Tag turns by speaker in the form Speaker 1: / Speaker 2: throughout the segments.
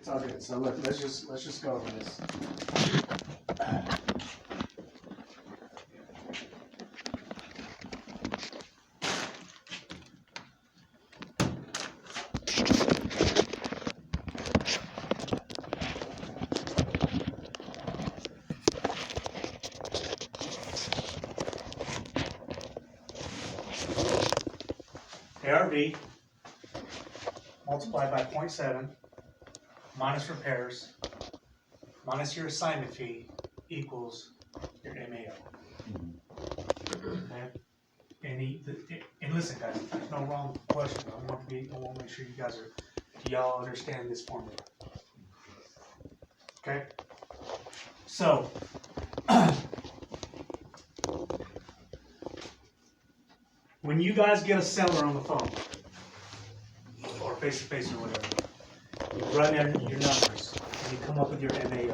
Speaker 1: It's all good. So look, let's just go over this. ARV multiplied by 0.7 minus repairs minus your assignment fee equals your MAO. Okay? And listen, guys, there's no wrong question. I want to make sure you guys do y'all understand this formula? Okay? So, when you guys get a seller on the phone, or face-to-face or whatever, you run in your numbers, and you come up with your MAO.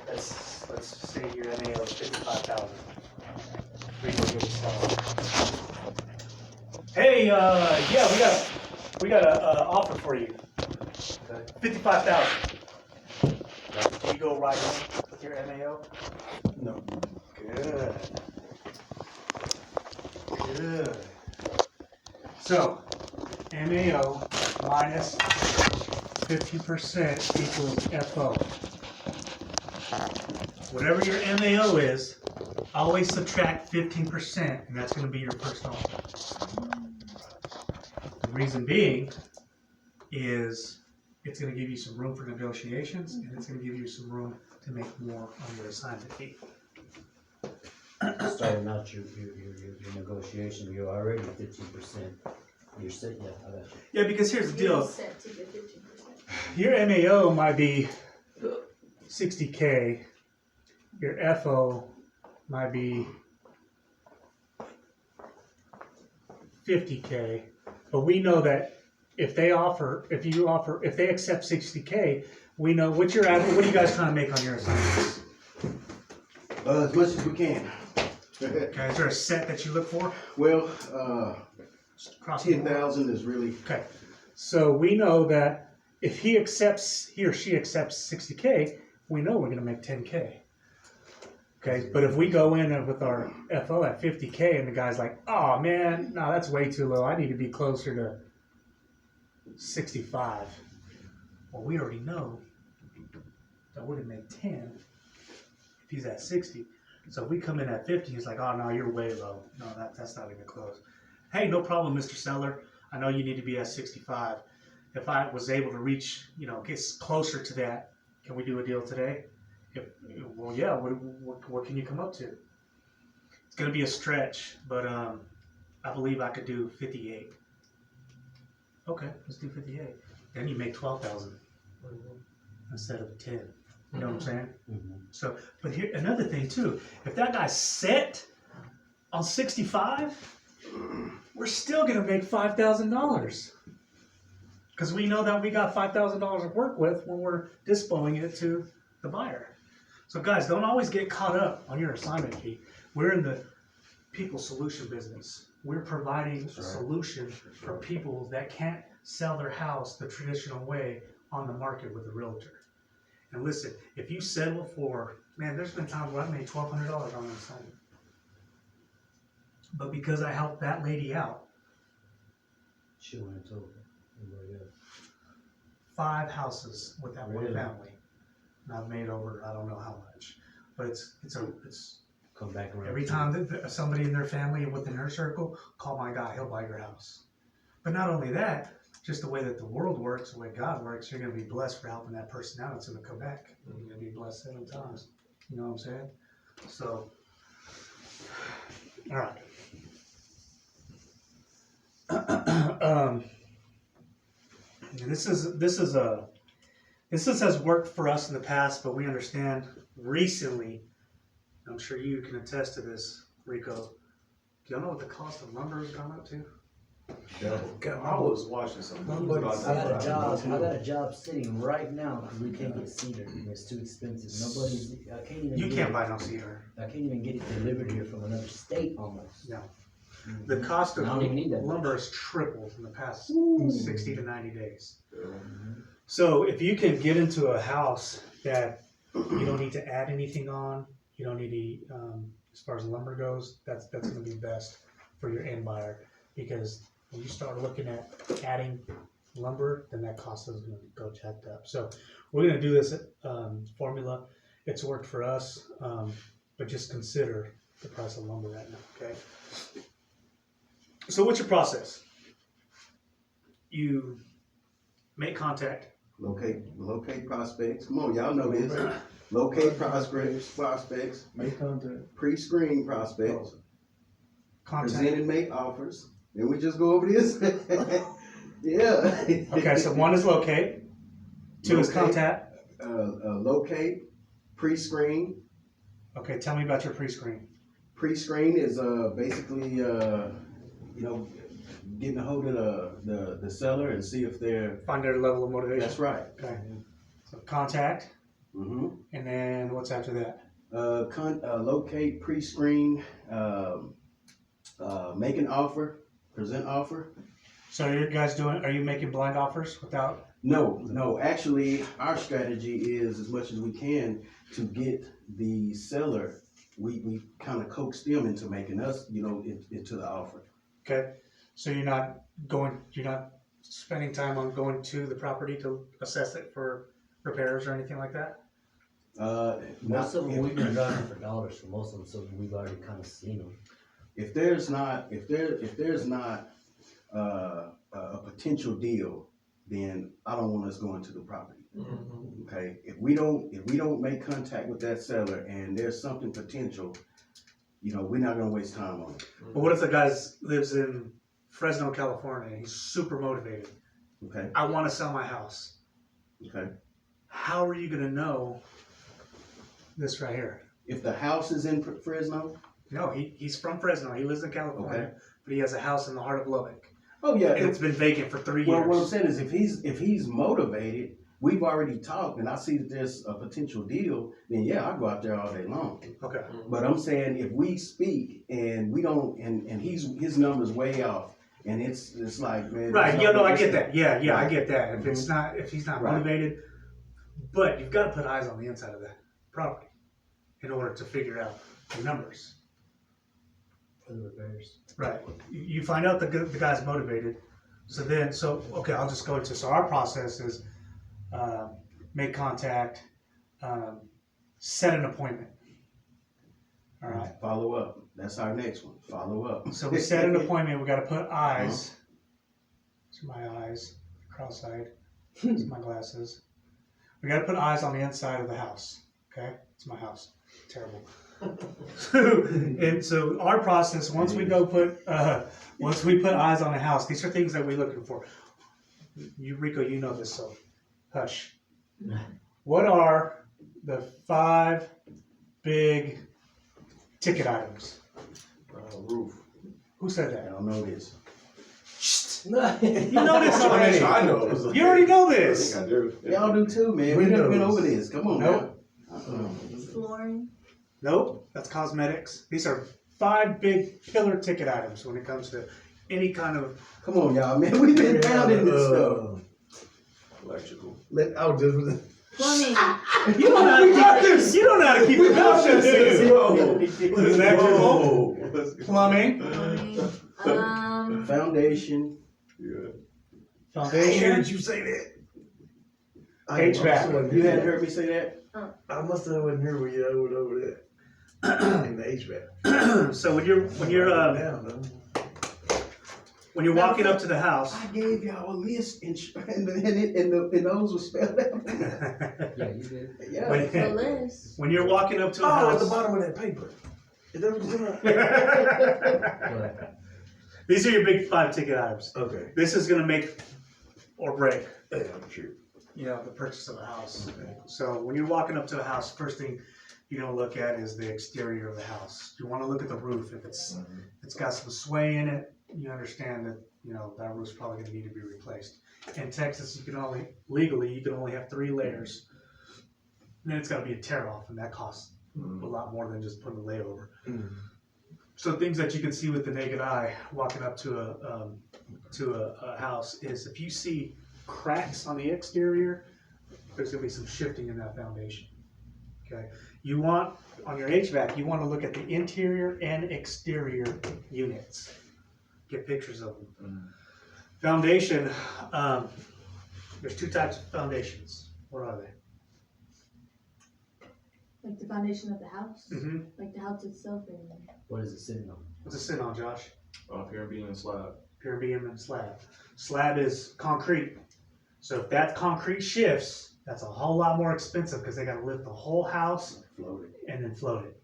Speaker 1: Let's say your MAO is 55,000. We go get a seller. Hey, yeah, we got a offer for you. 55,000. You go right in with your MAO?
Speaker 2: No.
Speaker 1: Good. Good. So, MAO minus 50% equals FO. Whatever your MAO is, always subtract 15%, and that's going to be your first offer. The reason being is it's going to give you some room for negotiations, and it's going to give you some room to make more on your assignment fee.
Speaker 3: Starting out your negotiation, you're already 15%. You're set, yeah, I got you.
Speaker 1: Yeah, because here's the deal.
Speaker 4: Set to get 15%.
Speaker 1: Your MAO might be 60K. Your FO might be 50K. But we know that if they accept 60K, we know what you're at. What are you guys trying to make on your assignments?
Speaker 2: As much as we can.
Speaker 1: Okay, is there a set that you look for?
Speaker 2: Well,
Speaker 1: Across the board?
Speaker 2: 10,000 is really.
Speaker 1: Okay, so we know that if he or she accepts 60K, we know we're going to make 10K. Okay, but if we go in with our FO at 50K and the guy's like, oh man, no, that's way too low. I need to be closer to 65. Well, we already know that we're going to make 10 if he's at 60. So if we come in at 50, he's like, oh no, you're way low. No, that's not even close. Hey, no problem, Mr. Seller. I know you need to be at 65. If I was able to reach, get closer to that, can we do a deal today? Well, yeah. What can you come up to? It's going to be a stretch, but I believe I could do 58. Okay, let's do 58. Then you make 12,000 instead of 10. You know what I'm saying?
Speaker 3: Mm-hmm.
Speaker 1: So, but here another thing too. If that guy's set on 65, we're still going to make $5,000 because we know that we got $5,000 to work with when we're dispoing it to the buyer. So guys, don't always get caught up on your assignment fee. We're in the people solution business. We're providing a solution for people that can't sell their house the traditional way on the market with a realtor. And listen, if you settle for, man, there's been times where I made $1,200 on an assignment. But because I helped that lady out,
Speaker 3: She went and told everybody else.
Speaker 1: 5 houses with that one
Speaker 3: Really?
Speaker 1: family. And I've made over, I don't know how much, but it's
Speaker 3: Come back around.
Speaker 1: every time that somebody in their family within her circle, call my guy, he'll buy your house. But not only that, just the way that the world works, the way God works, you're going to be blessed for helping that person out. It's going to come back. You're going to be blessed 7 times. You know what I'm saying? So, all right. This has worked for us in the past, but we understand recently. I'm sure you can attest to this, Rico. Do y'all know what the cost of lumber has gone up to?
Speaker 2: I was watching some.
Speaker 3: I got a job sitting right now because we can't get cedar. It's too expensive.
Speaker 1: You can't buy no cedar.
Speaker 3: I can't even get it delivered here from another state almost.
Speaker 1: No. The cost of
Speaker 3: I don't even need that
Speaker 1: lumber has tripled in the past
Speaker 3: Ooh.
Speaker 1: 60 to 90 days. So if you can get into a house that you don't need to add anything on, you don't need to, as far as lumber goes, that's gonna be best for your end buyer. Because when you start looking at adding lumber, then that cost is gonna go jacked up. So we're gonna do this, formula. It's worked for us, but just consider the price of lumber right now, okay? So what's your process? You make contact.
Speaker 2: Locate prospects. Come on, y'all know this. Locate prospects.
Speaker 5: Make contact.
Speaker 2: Pre-screen prospects. Present
Speaker 1: Contact.
Speaker 2: and make offers. Then we just go over this. Yeah.
Speaker 1: Okay, so one is locate, two is
Speaker 2: Locate.
Speaker 1: contact.
Speaker 2: Locate, pre-screen.
Speaker 1: Okay, tell me about your pre-screen.
Speaker 2: Pre-screen is basically getting a hold of the seller and see if they're.
Speaker 1: Find their level of motivation.
Speaker 2: That's right.
Speaker 1: Okay. So contact,
Speaker 2: Mm-hmm.
Speaker 1: and then what's after that?
Speaker 2: Locate, pre-screen, make an offer, present offer.
Speaker 1: So you guys are you making blind offers without?
Speaker 2: No, actually, our strategy is as much as we can to get the seller, we kind of coax them into making us, into the offer.
Speaker 1: Okay, so you're not spending time on going to the property to assess it for repairs or anything like that?
Speaker 3: Most of them, we've been driving for dollars for most of them, so we've already kind of seen them.
Speaker 2: If there's not a potential deal, then I don't want us going to the property. Okay, if we don't make contact with that seller and there's something potential, we're not gonna waste time on it.
Speaker 1: But what if the guy lives in Fresno, California, and he's super motivated?
Speaker 2: Okay,
Speaker 1: I want to sell my house.
Speaker 2: okay.
Speaker 1: How are you gonna know this right here?
Speaker 2: If the house is in Fresno,
Speaker 1: No, he's from Fresno. He lives in California,
Speaker 2: Okay.
Speaker 1: but he has a house in the heart of Lubbock,
Speaker 2: oh yeah.
Speaker 1: and it's been vacant for 3
Speaker 2: Well,
Speaker 1: years.
Speaker 2: what I'm saying is, if he's motivated, we've already talked, and I see that there's a potential deal, then yeah, I'll go out there all day long.
Speaker 1: Okay.
Speaker 2: But I'm saying if we speak and we don't, and his number's way off, and it's like, man.
Speaker 1: Right.
Speaker 2: there's
Speaker 1: Yeah.
Speaker 2: no-
Speaker 1: No, I get that. Yeah. Yeah. I
Speaker 2: Right.
Speaker 1: get that. If he's not
Speaker 2: Right.
Speaker 1: motivated, but you've got to put eyes on the inside of that property in order to figure out the numbers.
Speaker 3: For the repairs.
Speaker 1: Right. You find out the guy's motivated. Okay, I'll just go into, so our process is, make contact, set an appointment. All right.
Speaker 2: Follow up. That's our next one. Follow up.
Speaker 1: So we set an appointment, we gotta put eyes. These are my eyes, cross-eyed, these are my glasses. We gotta put eyes on the inside of the house, okay? It's my house, terrible. And so our process, once we put eyes on the house, these are things that we're looking for. You, Rico, you know this, so hush. What are the 5 big ticket items?
Speaker 2: Roof.
Speaker 1: Who said
Speaker 2: I
Speaker 1: that?
Speaker 2: don't know this.
Speaker 1: You know this already.
Speaker 5: I know.
Speaker 1: You already know
Speaker 5: I
Speaker 1: this.
Speaker 5: think I do.
Speaker 2: Y'all do too, man. We never been over this. Come on,
Speaker 1: Nope.
Speaker 2: now. Uh-uh.
Speaker 4: Flooring.
Speaker 1: Nope, that's cosmetics. These are 5 big pillar ticket items when it comes to any kind of.
Speaker 2: Come on, y'all, man. We've been pounding this stuff.
Speaker 5: Electrical.
Speaker 4: Plumbing.
Speaker 1: You don't know how to keep your mouth shut, do you? Electrical, plumbing,
Speaker 4: Plumbing.
Speaker 2: Foundation.
Speaker 5: Yeah.
Speaker 1: foundation,
Speaker 5: you say that?
Speaker 1: HVAC.
Speaker 2: You hadn't heard me say that?
Speaker 5: I must have wasn't here when you went over there. In the HVAC.
Speaker 1: So when you're walking up to the house.
Speaker 2: I gave y'all a list and those were spelled out.
Speaker 3: Yeah, you did.
Speaker 2: Yeah.
Speaker 4: The list.
Speaker 1: When you're walking up to a
Speaker 5: Oh, at the
Speaker 1: house.
Speaker 5: bottom of that paper. Is that what you're doing?
Speaker 3: But
Speaker 1: These are your big 5 ticket items.
Speaker 5: Okay.
Speaker 1: This is gonna make or break,
Speaker 5: Yeah, I'm sure.
Speaker 1: the purchase of a house. So when you're walking up to a house, first thing you're gonna look at is the exterior of the house. You wanna look at the roof. If it's got some sway in it, you understand that, that roof's probably gonna need to be replaced. In Texas, you can only have 3 layers. And then it's gotta be a tear off, and that costs a lot more than just putting a layover. So things that you can see with the naked eye walking up to a house is if you see cracks on the exterior, there's gonna be some shifting in that foundation. Okay, you want on your HVAC, you want to look at the interior and exterior units. Get pictures of them. Foundation, there's two types of foundations. What are they?
Speaker 4: Like the foundation of the house,
Speaker 1: Mm-hmm.
Speaker 4: like the house itself, and
Speaker 3: What is it sitting on?
Speaker 1: What's it sit on, Josh?
Speaker 6: Here being a slab.
Speaker 1: Pier beam and slab. Slab is concrete. So if that concrete shifts, that's a whole lot more expensive because they gotta lift the whole house
Speaker 2: Floated.
Speaker 1: and then float it.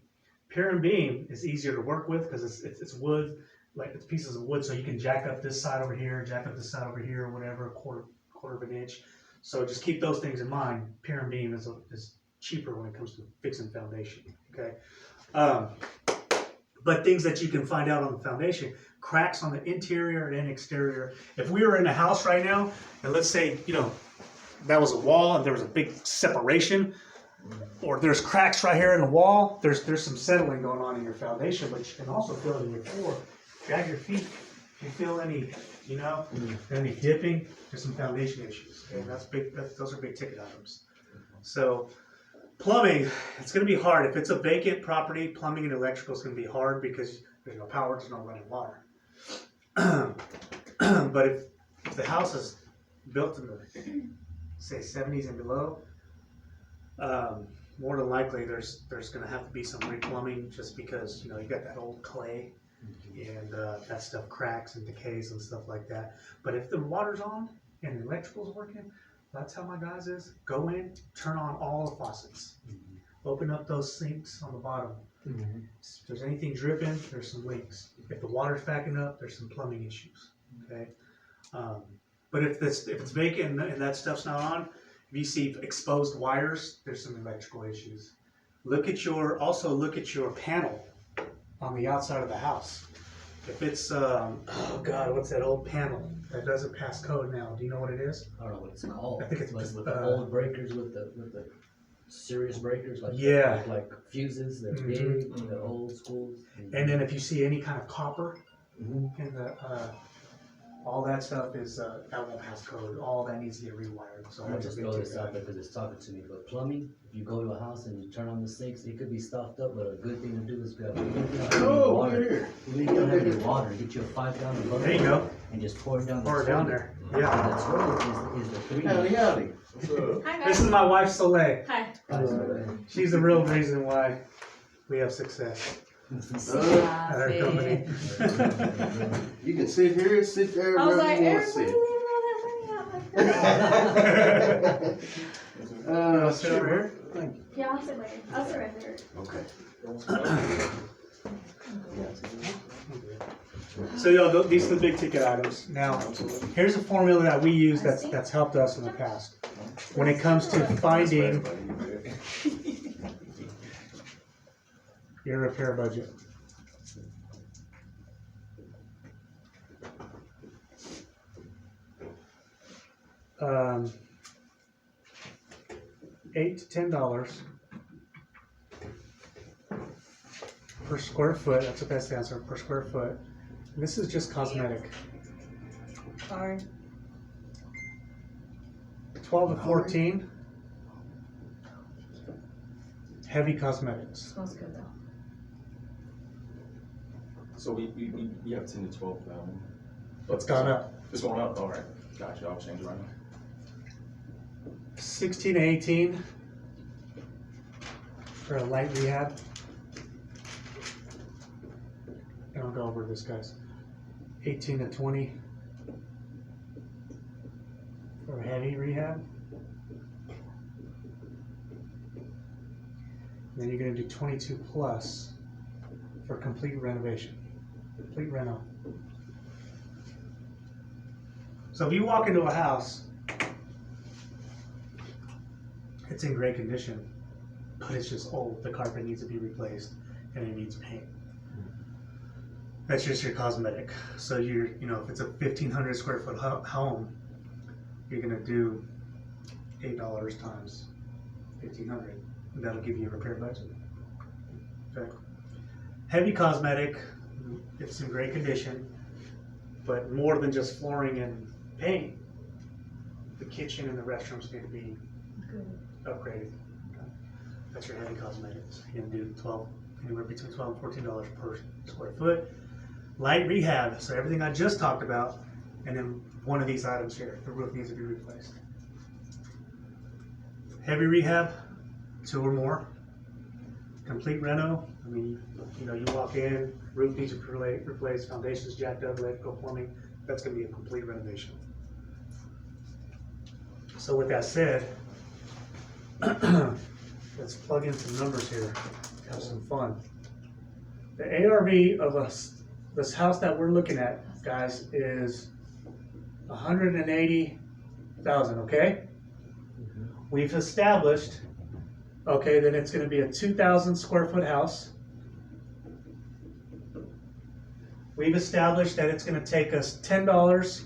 Speaker 1: Pier and beam is easier to work with because it's wood, like it's pieces of wood, so you can jack up this side over here, jack up this side over here, or whatever, a quarter of an inch. So just keep those things in mind. Pier and beam is cheaper when it comes to fixing foundation. Okay, but things that you can find out on the foundation, cracks on the interior and exterior. If we were in a house right now, and let's say that was a wall and there was a big separation, or there's cracks right here in the wall, there's some settling going on in your foundation, but you can also feel it in your floor. Drag your feet. If you feel any, any dipping, there's some foundation issues. Okay, that's big. Those are big ticket items. So plumbing, it's going to be hard. If it's a vacant property, plumbing and electrical is going to be hard because there's no power, there's no running water. But if the house is built in the, say, 70s and below, more than likely there's going to have to be some replumbing just because, you got that old clay and that stuff cracks and decays and stuff like that. But if the water's on and the electrical's working, that's how my guys is. Go in, turn on all the faucets. Open up those sinks on the bottom. If there's anything dripping, there's some leaks. If the water's backing up, there's some plumbing issues. Okay. But if it's vacant and that stuff's not on, if you see exposed wires, there's some electrical issues. Look at your panel on the outside of the house. If it's oh god, what's that old panel that doesn't pass code now? Do you know what it is?
Speaker 3: I don't know what it's called.
Speaker 1: I think it's
Speaker 3: with the old breakers, with the serious breakers, like
Speaker 1: Yeah.
Speaker 3: like fuses. They're big, the old schools.
Speaker 1: And then if you see any kind of copper
Speaker 3: Mhm.
Speaker 1: in the all that stuff is that won't pass code. All that needs to get rewired. So
Speaker 3: I'm gonna
Speaker 1: that's a
Speaker 3: just
Speaker 1: big
Speaker 3: throw this
Speaker 1: ticket
Speaker 3: out
Speaker 1: item.
Speaker 3: there because it's talking to me. But plumbing, if you go to a house and you turn on the sinks, it could be stuffed up. But a good thing to do is grab.
Speaker 2: Oh,
Speaker 3: water.
Speaker 2: we're here.
Speaker 3: You don't have any water. Get you a 5-gallon bucket.
Speaker 1: There you go.
Speaker 3: And just pour it down.
Speaker 1: Pour it down there. Yeah.
Speaker 3: And the toilet is the 3.
Speaker 2: Howdy, howdy.
Speaker 5: What's up?
Speaker 4: hi
Speaker 1: This
Speaker 4: guys.
Speaker 1: is my wife Soleil.
Speaker 4: Hi.
Speaker 1: She's the real reason why we have success at our company.
Speaker 2: You can sit here, sit there,
Speaker 4: I was
Speaker 2: wherever
Speaker 4: like,
Speaker 2: you want
Speaker 4: Eric,
Speaker 2: to
Speaker 4: why
Speaker 2: sit.
Speaker 4: you leaving all that money out like that?
Speaker 1: Sit over here.
Speaker 2: Thank you.
Speaker 4: Yeah, I'll sit later. I'll sit right there.
Speaker 2: Okay.
Speaker 1: So these are the big ticket items. Now, here's a formula that we use that's helped us in the past. When it comes to finding your repair budget. $8 to $10 per square foot. That's the best answer, per square foot. And this is just cosmetic.
Speaker 4: Sorry.
Speaker 1: 12 to 14. Heavy cosmetics.
Speaker 4: Smells good though.
Speaker 6: So we have 10 to 12 now.
Speaker 1: It's gone up.
Speaker 6: It's going up. All right. Gotcha. I'll change it right now.
Speaker 1: 16 to 18 for a light rehab. And I'll go over this, guys. 18 to 20 for a heavy rehab. And then you're going to do 22 plus for complete renovation, complete reno. So if you walk into a house, it's in great condition, but it's just old. The carpet needs to be replaced and it needs paint. That's just your cosmetic. So if it's a 1,500 square foot home, you're gonna do $8 times 1,500, and that'll give you a repair budget. Okay. Heavy cosmetic, it's in great condition, but more than just flooring and paint, the kitchen and the restrooms need to be
Speaker 4: Good.
Speaker 1: upgraded. That's your heavy cosmetics. You're gonna do anywhere between $12 and $14 per square foot. Light rehab, so everything I just talked about, and then one of these items here, the roof needs to be replaced. Heavy rehab, 2 or more. Complete reno, I mean, you walk in, roof needs to be replaced, foundations jacked up, electrical, plumbing, that's gonna be a complete renovation. So with that said, let's plug in some numbers here, have some fun. The ARV of this house that we're looking at, guys, is 180,000, okay? We've established, okay, then it's gonna be a 2,000 square foot house. We've established that it's gonna take us $10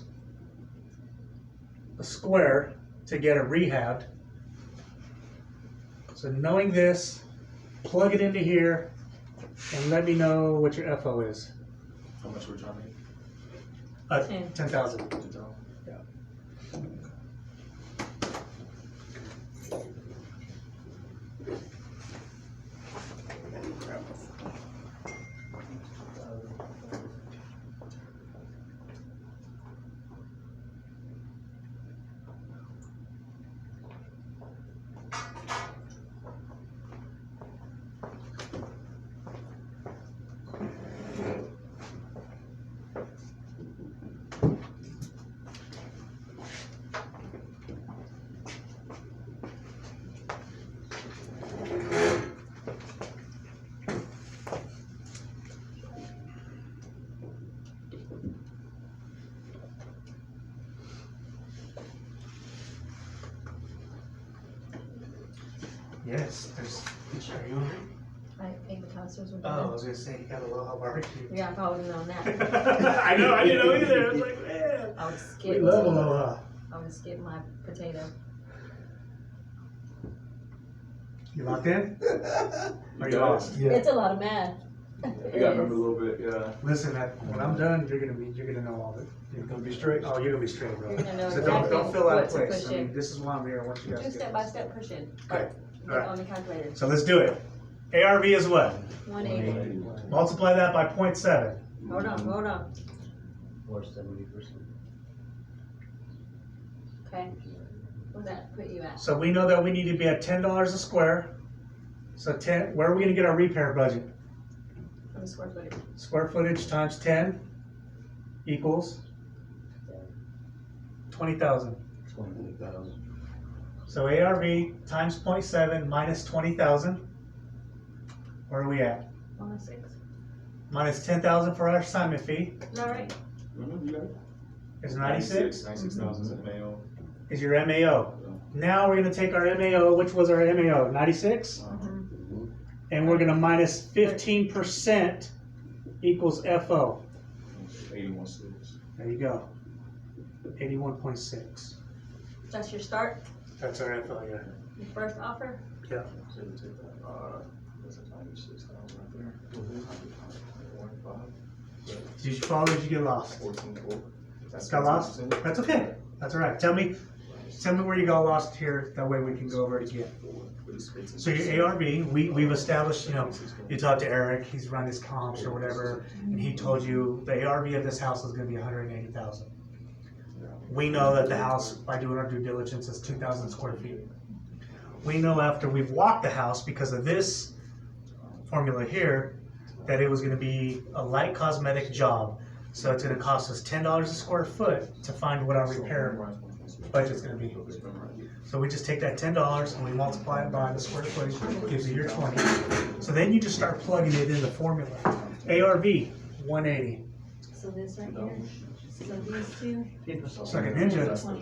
Speaker 1: a square to get it rehabbed. So knowing this, plug it into here and let me know what your FO is.
Speaker 6: How much we're charging?
Speaker 1: 10,000.
Speaker 6: Yeah.
Speaker 1: Yes, there's, are you hungry?
Speaker 4: I think the toasters were
Speaker 1: Oh, I
Speaker 4: done.
Speaker 1: was gonna say, you got a little hot barbecue.
Speaker 4: Yeah, if I would've known that,
Speaker 1: I know, I didn't know either, I was like, man.
Speaker 4: I would
Speaker 1: We
Speaker 4: skip,
Speaker 1: love Aloha.
Speaker 4: I would skip my potato.
Speaker 1: You locked in? Are you
Speaker 6: got it.
Speaker 1: lost?
Speaker 4: It's a lot of math.
Speaker 6: You gotta remember a little bit, yeah.
Speaker 1: Listen, when I'm done, you're gonna know all of it.
Speaker 5: You're gonna be straight.
Speaker 1: Oh, you're gonna be straight, bro.
Speaker 4: You're gonna know
Speaker 1: So
Speaker 4: exactly
Speaker 1: don't feel out of
Speaker 4: what to
Speaker 1: place.
Speaker 4: push
Speaker 1: I mean,
Speaker 4: in.
Speaker 1: this is why I'm here, I want you guys to
Speaker 4: Just
Speaker 1: get
Speaker 4: step by
Speaker 1: this.
Speaker 4: step push in.
Speaker 1: Okay,
Speaker 4: Get
Speaker 1: alright.
Speaker 4: on the calculator.
Speaker 1: So let's do it. ARV is what?
Speaker 4: 180.
Speaker 1: Multiply that by 0.7.
Speaker 4: Hold on.
Speaker 3: Or 70%.
Speaker 4: Okay. What'd that put you at?
Speaker 1: So we know that we need to be at $10 a square. So where are we gonna get our repair budget?
Speaker 4: On the square footage.
Speaker 1: Square footage times 10 equals 20,000.
Speaker 3: 20,000.
Speaker 1: So ARV times 0.7 minus 20,000. Where are we at?
Speaker 4: 106.
Speaker 1: Minus 10,000 for our assignment fee
Speaker 4: Is that right?
Speaker 6: Mm-hmm, you got it.
Speaker 1: is 96.
Speaker 6: 96,000 is in mail.
Speaker 1: Is your MAO. Now we're gonna take our MAO, which was our MAO, 96,
Speaker 4: Mm-hmm.
Speaker 1: and we're gonna minus 15% equals FO.
Speaker 6: 81.6.
Speaker 1: There you go. 81.6.
Speaker 4: That's your start,
Speaker 1: That's our FO, yeah.
Speaker 4: your first offer?
Speaker 1: Yeah.
Speaker 6: So we take that, that's a 96,000 right there. 1.5.
Speaker 1: Did you follow or did you get lost?
Speaker 6: 14.4. That's
Speaker 1: Got lost?
Speaker 6: 15%.
Speaker 1: That's okay. That's all right. Tell me where you got lost here. That way we can go over it again. So your ARV, we've established, you talked to Eric, he's run his comps or whatever, and he told you the ARV of this house is gonna be 180,000. We know that the house, by doing our due diligence, is 2,000 square feet. We know after we've walked the house, because of this formula here, that it was gonna be a light cosmetic job. So it's gonna cost us $10 a square foot to find what our repair budget's gonna be. So we just take that $10 and we multiply it by the square footage, gives you your 20. So then you just start plugging it in the formula. ARV, 180.
Speaker 4: So this right here, so these two.
Speaker 1: It's like a ninja.
Speaker 4: 20,000. So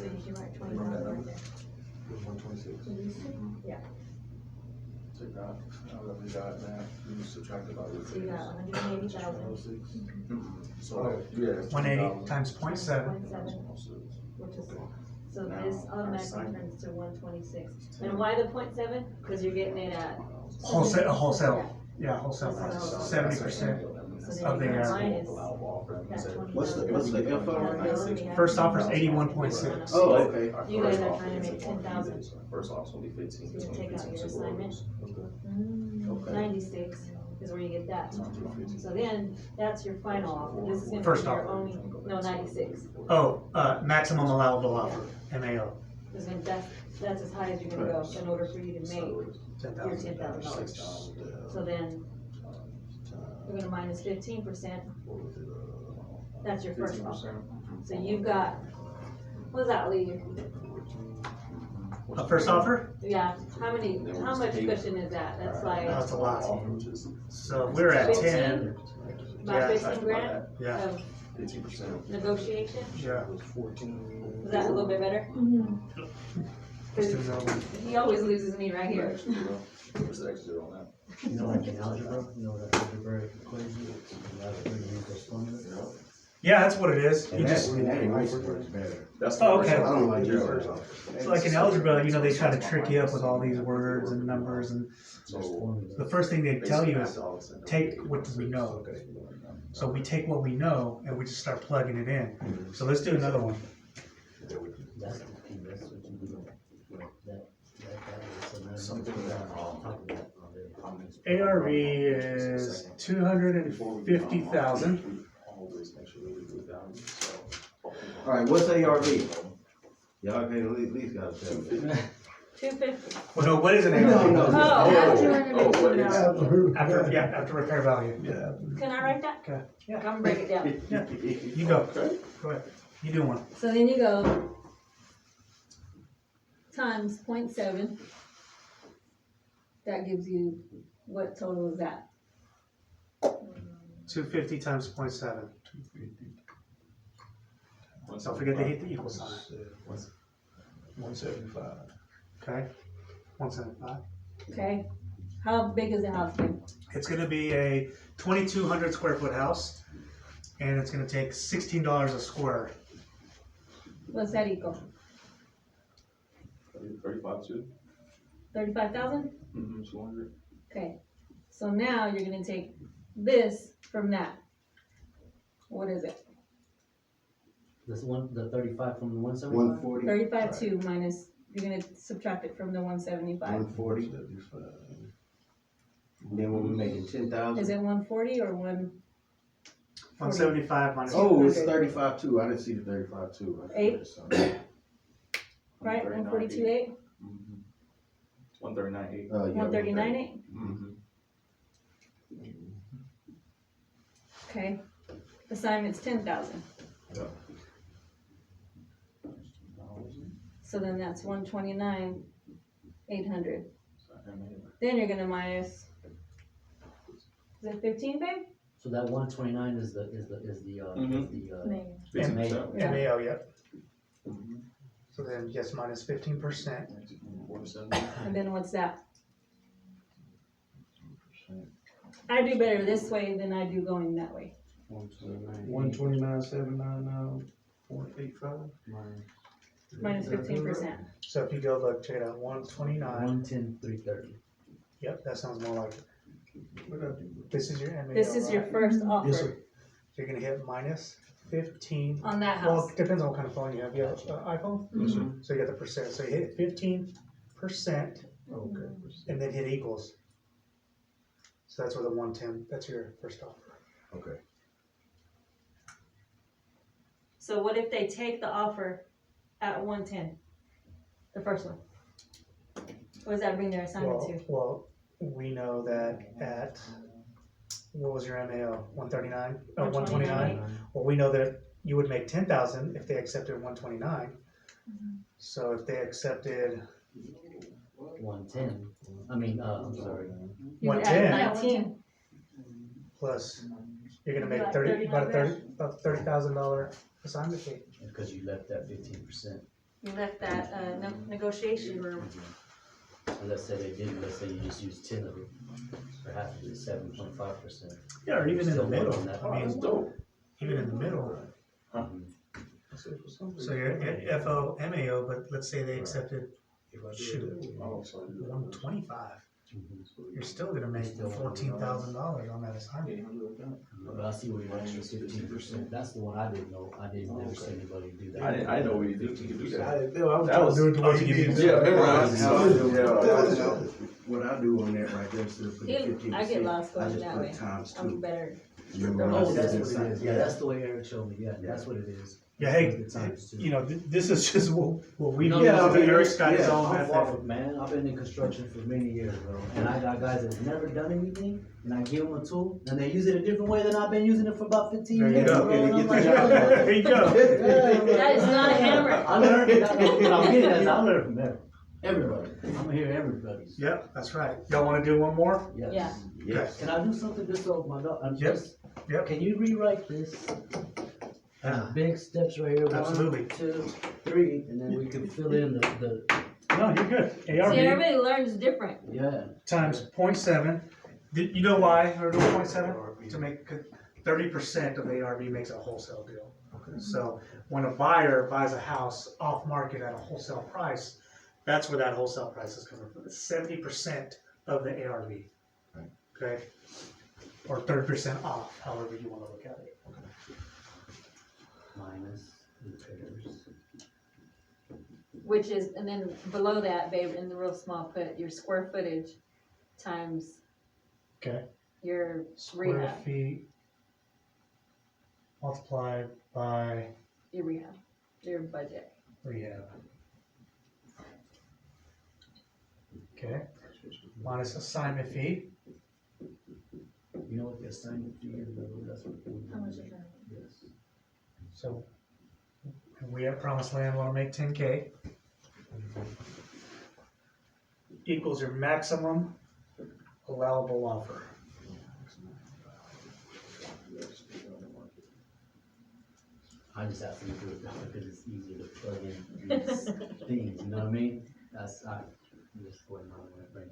Speaker 4: you can write 20,000 right there.
Speaker 6: 126.
Speaker 4: So these two? Yeah,
Speaker 6: Take that, we got that, we subtract about it.
Speaker 4: so you got 180,000,
Speaker 6: So, yeah.
Speaker 1: 180 times 0.7.
Speaker 4: 0.7, which is, so this automatically turns to 126. And why the 0.7? Because you're getting it at.
Speaker 1: Wholesale, yeah, wholesale price, 70%.
Speaker 4: So
Speaker 1: Of
Speaker 4: then
Speaker 1: the,
Speaker 4: you're
Speaker 1: uh,
Speaker 4: minus
Speaker 6: Allowable offer, and
Speaker 4: that
Speaker 6: say-
Speaker 4: 20,000.
Speaker 2: What's the FO?
Speaker 1: First offer is 81.6.
Speaker 2: Oh, okay.
Speaker 6: Our
Speaker 4: You guys
Speaker 6: first
Speaker 4: are
Speaker 6: offer
Speaker 4: trying to
Speaker 6: is
Speaker 4: make
Speaker 6: a
Speaker 4: 10,000.
Speaker 6: First offer's gonna be 15.
Speaker 4: So you take out your
Speaker 6: 15%
Speaker 4: assignment.
Speaker 6: Okay.
Speaker 4: 96 is where you get that. So then, that's your final offer. This is gonna
Speaker 1: First
Speaker 4: be your
Speaker 1: offer.
Speaker 4: only, no, 96.
Speaker 1: Oh, maximum allowable offer, MAO,
Speaker 4: Because then that's as high as you're gonna go in order for you to make your
Speaker 1: $10,000.
Speaker 4: $10,000. So then, you're gonna minus 15%, that's your first offer. So you've got, what does that leave?
Speaker 1: A first offer?
Speaker 4: Yeah, how much cushion is that? That's like
Speaker 1: That's a lot. So if we're at 10,
Speaker 4: about
Speaker 1: yeah,
Speaker 4: 15 grand
Speaker 1: yeah,
Speaker 4: of
Speaker 6: 15%.
Speaker 4: negotiation?
Speaker 1: yeah.
Speaker 4: Is that a little bit better?
Speaker 1: Just to know.
Speaker 4: He always loses me right here.
Speaker 6: What's the extra on that?
Speaker 3: You know, like in algebra, you know, that algebraic equation, you have to use those formulas.
Speaker 1: Yeah, that's what it is. You
Speaker 2: And
Speaker 1: just,
Speaker 2: that eraser works better.
Speaker 6: That's
Speaker 1: Oh,
Speaker 6: the
Speaker 1: okay.
Speaker 2: I
Speaker 6: first
Speaker 2: don't
Speaker 6: offer.
Speaker 2: like
Speaker 6: Yeah.
Speaker 2: yours.
Speaker 1: it's like in algebra, you know, they try to trick you up with all these words and numbers, and
Speaker 3: There's
Speaker 6: So,
Speaker 3: formulas.
Speaker 1: the first thing they tell you is,
Speaker 6: basically,
Speaker 1: take what we know. So we take what we know and we just start plugging it in. So let's do another one.
Speaker 3: That's the key, that's what you do. That is, so now
Speaker 6: Something
Speaker 3: you
Speaker 6: that,
Speaker 3: on top of that, on there.
Speaker 1: ARV is 250,000.
Speaker 6: Always make sure that we do value, so.
Speaker 2: Alright, what's ARV? Y'all can at least gotta tell me.
Speaker 4: 250.
Speaker 1: Well, no, what is an
Speaker 2: No,
Speaker 1: ARV?
Speaker 2: no.
Speaker 4: Oh, that's
Speaker 6: Oh, what is-
Speaker 1: After repair value.
Speaker 5: Yeah.
Speaker 4: Can I write that?
Speaker 1: Okay. Yeah.
Speaker 4: Come break it down.
Speaker 1: You go. Go ahead. You do one.
Speaker 4: So then you go times 0.7. That gives you, what total is that?
Speaker 1: 250 times 0.7. Don't forget to hit the equal sign.
Speaker 5: 175.
Speaker 1: Okay? 175.
Speaker 4: Okay, how big is the house then?
Speaker 1: It's gonna be a 2,200 square foot house, and it's gonna take $16 a square.
Speaker 4: What's that equal?
Speaker 6: 35 too?
Speaker 4: 35,000?
Speaker 6: 200.
Speaker 4: Okay, so now you're gonna take this from that. What is it?
Speaker 3: This one, the 35 from the 175?
Speaker 2: 140,
Speaker 4: 35.2 minus, you're gonna subtract it from the 175.
Speaker 2: 140, then when we making 10,000.
Speaker 4: Is it 140 or
Speaker 1: 175 minus.
Speaker 2: Oh, it's 35 too, I didn't see the 35 too. I
Speaker 4: Eight?
Speaker 2: read something.
Speaker 4: right, 142.8?
Speaker 6: 139.8.
Speaker 2: Yeah,
Speaker 4: 139.8?
Speaker 6: Mm-hmm.
Speaker 4: Okay, assignment's 10,000.
Speaker 2: Yeah.
Speaker 4: So then that's 129,800. Then you're gonna minus, is it 15, babe?
Speaker 3: So that 129 is the
Speaker 4: Maybe. Yeah.
Speaker 1: MAO, yep.
Speaker 6: Mm-hmm.
Speaker 1: So then just minus 15%.
Speaker 4: And then what's that? I do better this way than I do going that way.
Speaker 5: 129, 799, 485.
Speaker 4: Minus 15%.
Speaker 1: So if you go look, check it out, 129.
Speaker 3: 110, 330.
Speaker 1: Yep, that sounds more like it. This is your MAO.
Speaker 4: This is your
Speaker 1: right?
Speaker 4: first
Speaker 5: Yes,
Speaker 4: offer
Speaker 5: sir.
Speaker 1: You're gonna hit minus 15.
Speaker 4: on that
Speaker 1: Well,
Speaker 4: house.
Speaker 1: it depends on what kind of phone you have. You have iPhone?
Speaker 4: Mhm.
Speaker 1: So you got the percent. So you hit 15%
Speaker 5: Okay.
Speaker 1: and then hit equals. So that's where the 110, that's your first offer.
Speaker 2: Okay.
Speaker 4: So what if they take the offer at 110? The first one. What does that bring their assignment to?
Speaker 1: Well, we know that at, what was your MAO? 139? 129? Well, we know that you would make 10,000 if they accepted 129. So if they accepted
Speaker 3: 110. I mean, I'm sorry.
Speaker 4: You would add
Speaker 1: 110
Speaker 4: 19.
Speaker 1: plus, you're gonna make
Speaker 4: Like
Speaker 1: 30, about a
Speaker 4: 39
Speaker 1: $30,000 assignment fee.
Speaker 3: Because you left that 15%.
Speaker 4: You left that, negotiation room.
Speaker 3: So let's say they did, let's say you just used 10 of it. For half of it, 7.5%.
Speaker 1: Yeah, or even in the
Speaker 3: Still
Speaker 1: middle.
Speaker 3: more than that.
Speaker 1: I mean, even in the middle. So your FO, MAO, but let's say they accepted, shoot, 125. you're still gonna make $14,000 on that assignment.
Speaker 3: But I see where you're at, 15%, that's the one I didn't know, I didn't never see anybody do that.
Speaker 6: I know we could do that.
Speaker 5: I didn't know, I was
Speaker 6: That
Speaker 5: trying
Speaker 6: was-
Speaker 5: to do it the way you did.
Speaker 6: Yeah, memorize.
Speaker 2: What I do on that right there, instead of putting 15%,
Speaker 4: I get lost
Speaker 2: I
Speaker 4: going
Speaker 2: just
Speaker 4: that
Speaker 2: put
Speaker 4: way.
Speaker 2: times
Speaker 4: I'm
Speaker 2: 2.
Speaker 4: better.
Speaker 3: Oh, that's what it is, yeah, that's the way Eric showed me, yeah, that's what it is.
Speaker 1: Yeah, hey,
Speaker 3: The times two.
Speaker 1: you know, this is just what we
Speaker 3: No,
Speaker 1: do.
Speaker 3: yeah, I mean,
Speaker 1: Eric's got his
Speaker 2: yeah,
Speaker 1: own
Speaker 3: I'm far
Speaker 1: method.
Speaker 3: from, man, I've been in construction for many years, bro, and I got guys that have never done anything, and I give them a tool, and they use it a different way than I've been using it for about 15
Speaker 1: There you
Speaker 3: years,
Speaker 1: go.
Speaker 3: bro, and I'm like,
Speaker 1: There you go.
Speaker 4: That is not a hammer.
Speaker 3: I learned, what I'm getting at is I learned from everybody, I'm gonna hear everybody's.
Speaker 1: Yep, that's right. Y'all wanna do one more?
Speaker 3: Yes.
Speaker 4: Yeah.
Speaker 2: Yes.
Speaker 3: Can I do something just so my dog, I'm
Speaker 1: Yep.
Speaker 3: just,
Speaker 1: Yep.
Speaker 3: can you rewrite this? Big steps right here,
Speaker 1: Absolutely.
Speaker 3: 1, 2, 3, and then we can fill in the,
Speaker 1: No, you're good.
Speaker 4: See,
Speaker 1: ARV
Speaker 4: everybody learns different.
Speaker 3: yeah.
Speaker 1: times 0.7. You know why we're doing 0.7? To make 30% of ARV makes a wholesale deal. So when a buyer buys a house off market at a wholesale price, that's where that wholesale price is coming from. It's 70% of the ARV.
Speaker 2: Right.
Speaker 1: Okay? Or 30% off, however you wanna look at it.
Speaker 3: Minus repairs.
Speaker 4: Which is, and then below that, babe, in the real small, put your square footage times
Speaker 1: Okay?
Speaker 4: your
Speaker 1: Square
Speaker 4: rehab,
Speaker 1: feet multiplied by
Speaker 4: your rehab, your budget.
Speaker 1: rehab. Okay? Minus assignment fee.
Speaker 3: You know what the assignment fee is, though? That's what.
Speaker 4: How much is that?
Speaker 3: Yes.
Speaker 1: So we at Promised Land wanna make 10K. Equals your maximum allowable offer.
Speaker 3: I just have to do it because it's easier to plug in these things, you know what I mean? That's, I'm just going on my brain.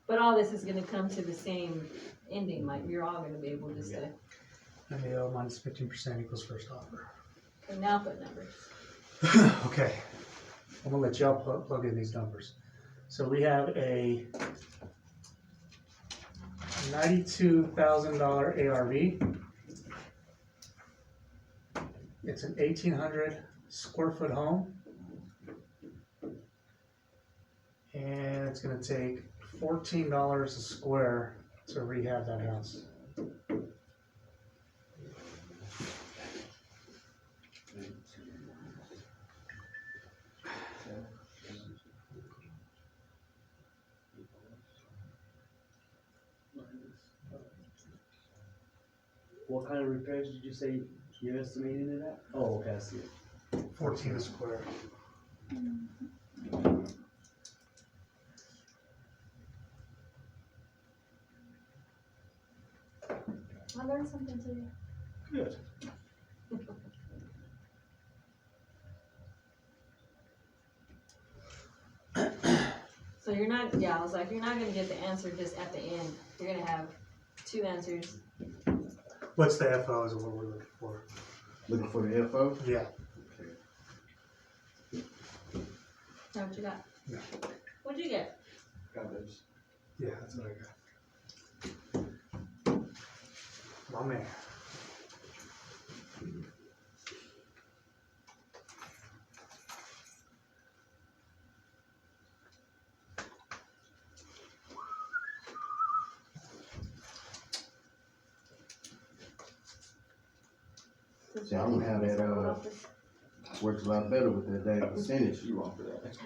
Speaker 4: But all this is gonna come to the same ending, like, you're all gonna be able to say,
Speaker 1: MEO minus 15% equals first offer.
Speaker 4: okay, now put numbers.
Speaker 1: Okay, I'm gonna let y'all plug in these numbers. So we have a $92,000 ARV. It's an 1,800 square foot home. And it's gonna take $14 a square to rehab that house.
Speaker 3: What kind of repairs did you say you're estimating it at? Oh, okay, I see it.
Speaker 1: 14 a square.
Speaker 4: I learned something today.
Speaker 1: Good.
Speaker 4: So you're not, yeah, I was like, you're not gonna get the answer just at the end, you're gonna have two answers.
Speaker 1: What's the FO is what we're looking for.
Speaker 2: Looking for the FO?
Speaker 1: Yeah.
Speaker 4: Now what you got?
Speaker 1: Yeah.
Speaker 4: What'd you get?
Speaker 6: Got this.
Speaker 1: Yeah, that's what I got. My man.
Speaker 2: See, I don't have that, works a lot better with that data percentage.
Speaker 6: You wrong for that.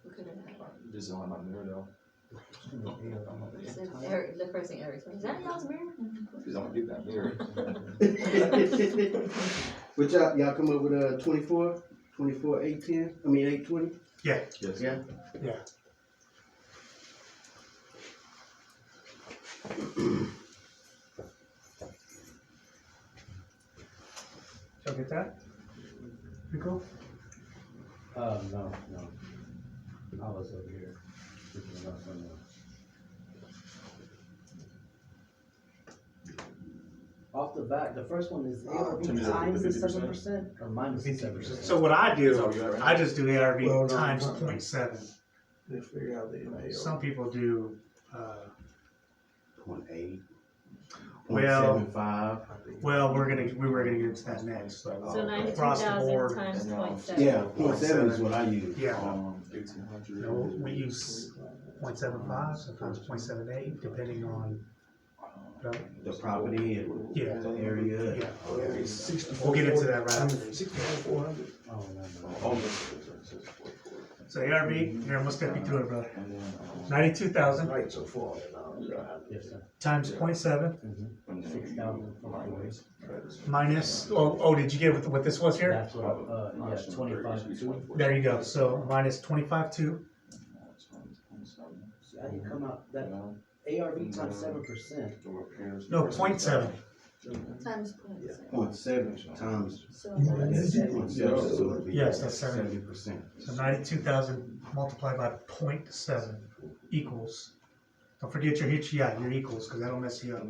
Speaker 4: We couldn't have.
Speaker 6: Just don't have my mirror though.
Speaker 4: Eric, the first thing Eric said, is that y'all's mirror?
Speaker 6: Just don't get that mirror.
Speaker 2: But y'all come up with 24, 810, I mean 820?
Speaker 1: Yeah.
Speaker 6: Yes.
Speaker 2: Yeah.
Speaker 1: Yeah. Y'all get that? You cool?
Speaker 3: No. I was over here thinking about something else. off the bat, the first one is
Speaker 6: to
Speaker 3: ARV
Speaker 6: me,
Speaker 3: times the
Speaker 6: 50%?
Speaker 3: 7% or minus the 7%?
Speaker 1: So what I
Speaker 6: Is that
Speaker 1: do,
Speaker 6: what you got right
Speaker 1: I
Speaker 6: now?
Speaker 1: just do ARV
Speaker 5: Well, no,
Speaker 1: times
Speaker 5: no.
Speaker 1: 0.7.
Speaker 5: Let's figure out the MAO.
Speaker 1: Some people do,
Speaker 2: 0.8,
Speaker 1: Well-
Speaker 2: 0.75.
Speaker 1: well, we were gonna get into that next,
Speaker 4: So
Speaker 1: so.
Speaker 4: 92,000
Speaker 1: board.
Speaker 4: times
Speaker 6: And,
Speaker 4: 0.7.
Speaker 2: Yeah, 0.7 is what I use.
Speaker 1: Yeah,
Speaker 6: 1800.
Speaker 1: no, we use 0.75, sometimes 0.78, depending on,
Speaker 2: The property and
Speaker 1: yeah,
Speaker 2: the area.
Speaker 1: yeah.
Speaker 5: Okay,
Speaker 1: We'll get into that right after.
Speaker 5: 64,400.
Speaker 3: Oh, no, no.
Speaker 6: Oh,
Speaker 1: So ARV, here, I'm gonna step you through it, brother.
Speaker 6: and then,
Speaker 1: 92,000
Speaker 5: Right, so far,
Speaker 3: Yes, sir.
Speaker 1: times 0.7
Speaker 3: $6,000.
Speaker 1: minus, oh, did you get what this was here?
Speaker 3: That's what, yeah, 25.
Speaker 1: There you go, so minus 25.2,
Speaker 3: How do you come out, that ARV times 7%?
Speaker 1: no, 0.7.
Speaker 4: Times
Speaker 2: 0.7 times.
Speaker 4: So
Speaker 5: Yeah,
Speaker 4: that's
Speaker 5: that's-
Speaker 2: 0.7, so it'd be
Speaker 1: Yes, that's 70.
Speaker 2: 70%.
Speaker 1: So 92,000 multiplied by 0.7 equals, don't forget your your equals, because that'll mess you up.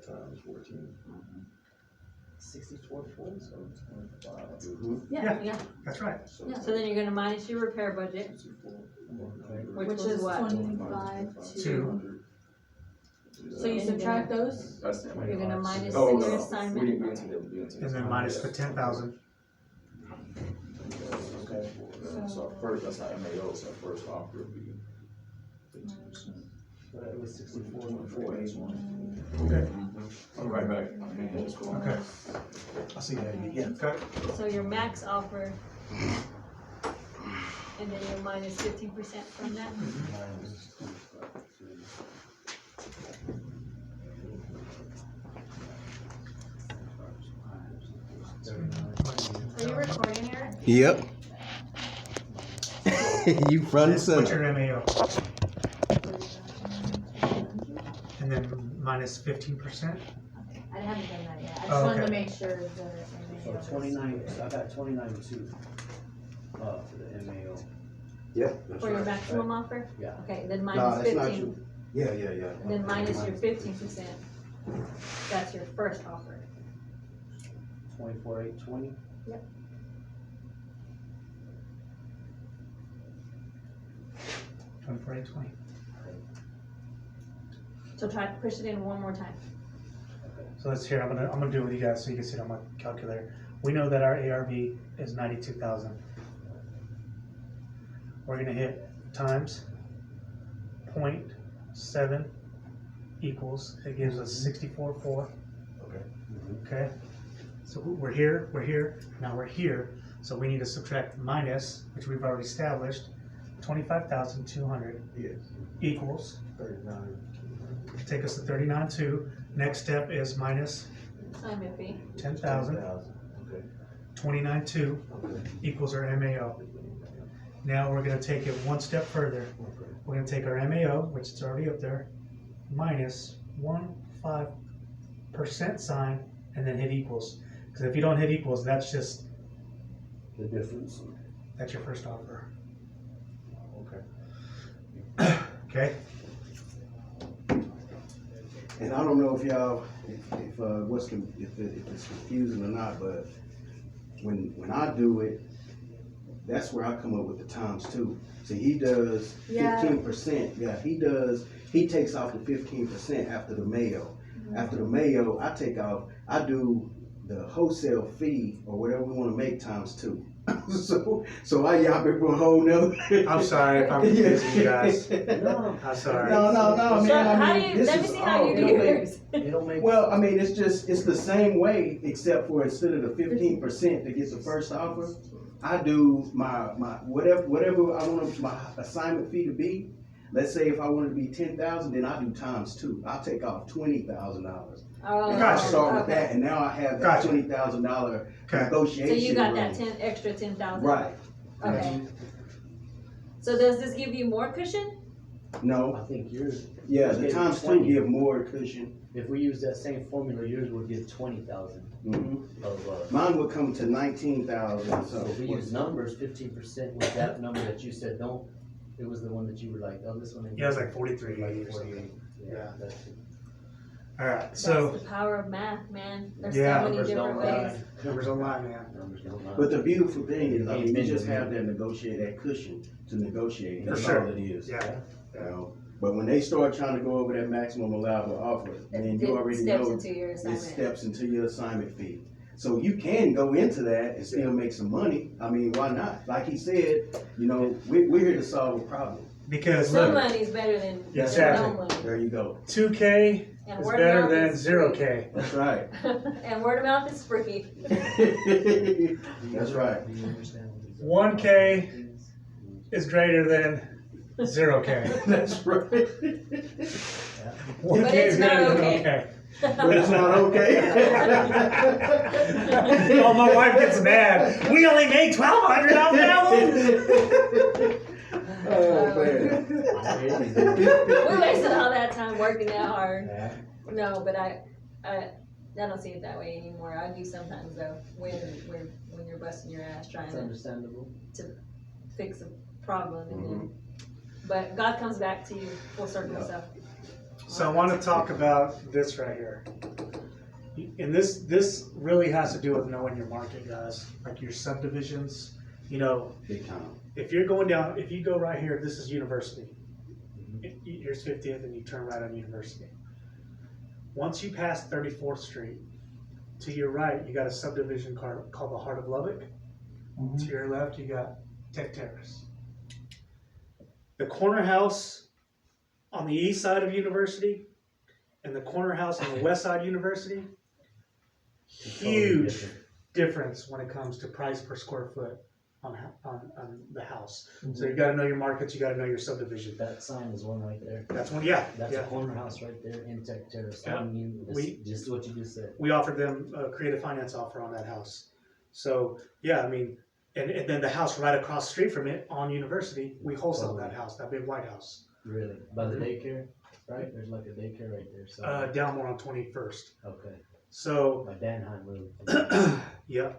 Speaker 5: Times 14.
Speaker 3: 64.4?
Speaker 2: Mhm.
Speaker 4: Yeah, yeah,
Speaker 1: That's right.
Speaker 4: yeah, so then you're gonna minus your repair budget, which is what?
Speaker 7: 25
Speaker 1: Two.
Speaker 4: So you subtract those,
Speaker 6: That's the
Speaker 4: you're gonna minus
Speaker 6: Oh,
Speaker 4: your
Speaker 6: no, we
Speaker 4: assignment.
Speaker 6: didn't get into that, we didn't get into
Speaker 1: And then
Speaker 6: that.
Speaker 1: minus the 10,000.
Speaker 6: Okay. So first, that's not MAO, so first offer would be 15%.
Speaker 3: It was 64.4.
Speaker 1: Okay.
Speaker 6: I'm right back. I'm handing this call.
Speaker 1: Okay.
Speaker 5: I see that again.
Speaker 1: Okay.
Speaker 4: So your max offer, and then you minus 15% from that. Are you recording, Eric?
Speaker 2: Yep. You front and
Speaker 1: What's
Speaker 2: center.
Speaker 1: your MAO? And then minus 15%?
Speaker 7: I haven't done that yet. I
Speaker 1: Oh,
Speaker 7: just wanted
Speaker 1: okay.
Speaker 7: to make sure the
Speaker 3: So
Speaker 7: MAO was-
Speaker 3: 29, I got 29.2, for the MAO.
Speaker 2: Yep. that's
Speaker 4: For your
Speaker 2: right.
Speaker 4: maximum offer?
Speaker 3: Yeah.
Speaker 4: Okay, then
Speaker 2: No,
Speaker 4: minus
Speaker 2: that's not
Speaker 4: 15,
Speaker 2: true. Yeah, yeah, yeah.
Speaker 4: and then minus your 15%. That's your first offer.
Speaker 3: 24,820.
Speaker 4: Yep.
Speaker 1: Twenty-four, 820.
Speaker 4: So try to push it in one more time.
Speaker 1: So let's hear, I'm gonna do it with you guys so you can see it on my calculator. We know that our ARV is 92,000. We're gonna hit times 0.7 equals, it gives us 64.4.
Speaker 5: Okay.
Speaker 1: Okay, so we're here, now we're here, so we need to subtract minus, which we've already established, 25,200
Speaker 5: Yes.
Speaker 1: equals,
Speaker 5: 39.
Speaker 1: take us to 39.2. Next step is minus
Speaker 4: Assignment fee.
Speaker 1: 10,000,
Speaker 5: Okay.
Speaker 1: 29.2 equals our MAO. Now we're gonna take it one step further. We're gonna take our MAO, which is already up there, minus 1.5% sign, and then hit equals. Because if you don't hit equals, that's just,
Speaker 3: The difference.
Speaker 1: that's your first offer.
Speaker 5: Okay.
Speaker 1: Okay?
Speaker 2: And I don't know if y'all, if it's confusing or not, but when I do it, that's where I come up with the times two. See, he does
Speaker 7: Yeah.
Speaker 2: 15%, he takes off the 15% after the mayo. After the mayo, I do the wholesale fee or whatever we wanna make times two. So I yop it for a whole nother.
Speaker 1: I'm sorry if I'm confusing you guys.
Speaker 3: No,
Speaker 1: I'm sorry.
Speaker 2: No,
Speaker 4: So
Speaker 2: man, I
Speaker 4: how
Speaker 2: mean,
Speaker 4: do you,
Speaker 2: this
Speaker 4: let me
Speaker 2: is
Speaker 4: see how
Speaker 2: all-
Speaker 4: you do yours.
Speaker 3: it'll make.
Speaker 2: Well, I mean, it's the same way, except for instead of the 15% to get the first offer, I do my whatever I want my assignment fee to be. Let's say if I want it to be 10,000, then I do times two. I'll take off $20,000.
Speaker 4: Oh,
Speaker 2: And
Speaker 1: Gotcha.
Speaker 2: I start with
Speaker 4: okay.
Speaker 2: that, and now I have that
Speaker 1: Gotcha.
Speaker 2: $20,000
Speaker 1: Okay.
Speaker 2: negotiation.
Speaker 4: So you got that
Speaker 2: room.
Speaker 4: extra 10,000?
Speaker 2: Right.
Speaker 4: Okay. So does this give you more cushion?
Speaker 2: No,
Speaker 3: I think yours,
Speaker 2: yeah, the
Speaker 3: Give
Speaker 2: times
Speaker 3: 20.
Speaker 2: two give more cushion.
Speaker 3: if we use that same formula, yours would give 20,000
Speaker 2: Mhm.
Speaker 3: of,
Speaker 2: Mine would come to 19,000.
Speaker 3: so if we use numbers, 15% was that number that you said, don't, it was the one that you were like, oh, this one. ain't
Speaker 1: Yeah, it was
Speaker 3: good.
Speaker 1: like 43
Speaker 3: Like
Speaker 1: or something.
Speaker 3: 48.
Speaker 1: Yeah.
Speaker 3: That's
Speaker 1: Alright,
Speaker 4: That's
Speaker 1: so,
Speaker 4: the power of math, man. There's
Speaker 1: Yeah,
Speaker 4: so many
Speaker 3: numbers
Speaker 4: different
Speaker 3: don't lie.
Speaker 4: ways.
Speaker 1: numbers don't lie, man.
Speaker 3: numbers don't lie.
Speaker 2: But the beautiful thing is, I mean, you
Speaker 3: Amen
Speaker 2: just
Speaker 3: to
Speaker 2: have
Speaker 3: me.
Speaker 2: that negotiate, that cushion to negotiate,
Speaker 1: For
Speaker 2: that's
Speaker 1: sure.
Speaker 2: all it is.
Speaker 1: Yeah,
Speaker 2: You know, but when they start trying to go over that maximum allowable offer, then
Speaker 4: It
Speaker 2: you already
Speaker 4: steps
Speaker 2: know
Speaker 4: into your
Speaker 2: it
Speaker 4: assignment.
Speaker 2: steps into your assignment fee. So you can go into that and still make some money. I mean, why not? Like he said, you know, we're here to solve a problem.
Speaker 1: because
Speaker 4: Some
Speaker 1: look,
Speaker 4: money's better than
Speaker 1: Yeah,
Speaker 4: no
Speaker 1: exactly.
Speaker 4: money.
Speaker 2: There you go.
Speaker 1: 2K
Speaker 4: And
Speaker 1: is
Speaker 4: word of
Speaker 1: better
Speaker 4: mouth
Speaker 1: than
Speaker 4: is
Speaker 1: 0K.
Speaker 2: That's right.
Speaker 4: And word of mouth is free.
Speaker 2: That's right.
Speaker 3: Do you understand what these are?
Speaker 1: 1K is greater than 0K.
Speaker 2: That's right.
Speaker 1: 1K
Speaker 4: it's
Speaker 1: is
Speaker 4: not
Speaker 1: greater than
Speaker 4: okay.
Speaker 1: okay.
Speaker 2: But it's not okay.
Speaker 1: Oh, my wife gets mad. We only made $1,200 off that one.
Speaker 2: Oh, man.
Speaker 4: We wasted all that time working that hard.
Speaker 3: Yeah.
Speaker 4: No, but I don't see it that way anymore. I do sometimes though, when you're busting your ass trying
Speaker 3: It's
Speaker 4: to
Speaker 3: understandable.
Speaker 4: fix a problem and then, but God comes back to you full circle, so.
Speaker 1: So I want to talk about this right here. And this really has to do with knowing your market, guys. Like your subdivisions, you know,
Speaker 2: Big time.
Speaker 1: if you're going down, if you go right here, this is University. Here's 50th and you turn right on University. Once you pass 34th Street, to your right, you got a subdivision called the Heart of Lubbock. To your left, you got Tech Terrace. The corner house on the east side of University and the corner house on the west side of University, huge difference when it comes to price per square foot on the house. So you gotta know your markets, you gotta know your subdivision.
Speaker 3: That sign is one right there.
Speaker 1: That's one, yeah,
Speaker 3: That's a
Speaker 1: yeah.
Speaker 3: corner house right there in Tech Terrace.
Speaker 1: Yeah.
Speaker 3: Telling you
Speaker 1: We-
Speaker 3: just what you just said.
Speaker 1: We offered them a creative finance offer on that house. So, yeah, I mean, and then the house right across the street from it on University, we wholesale that house, that big white house.
Speaker 3: Really? By the daycare, right? There's like a daycare right there. So
Speaker 1: Down more on 21st.
Speaker 3: okay.
Speaker 1: So,
Speaker 3: By Danheim Road.
Speaker 1: yeah.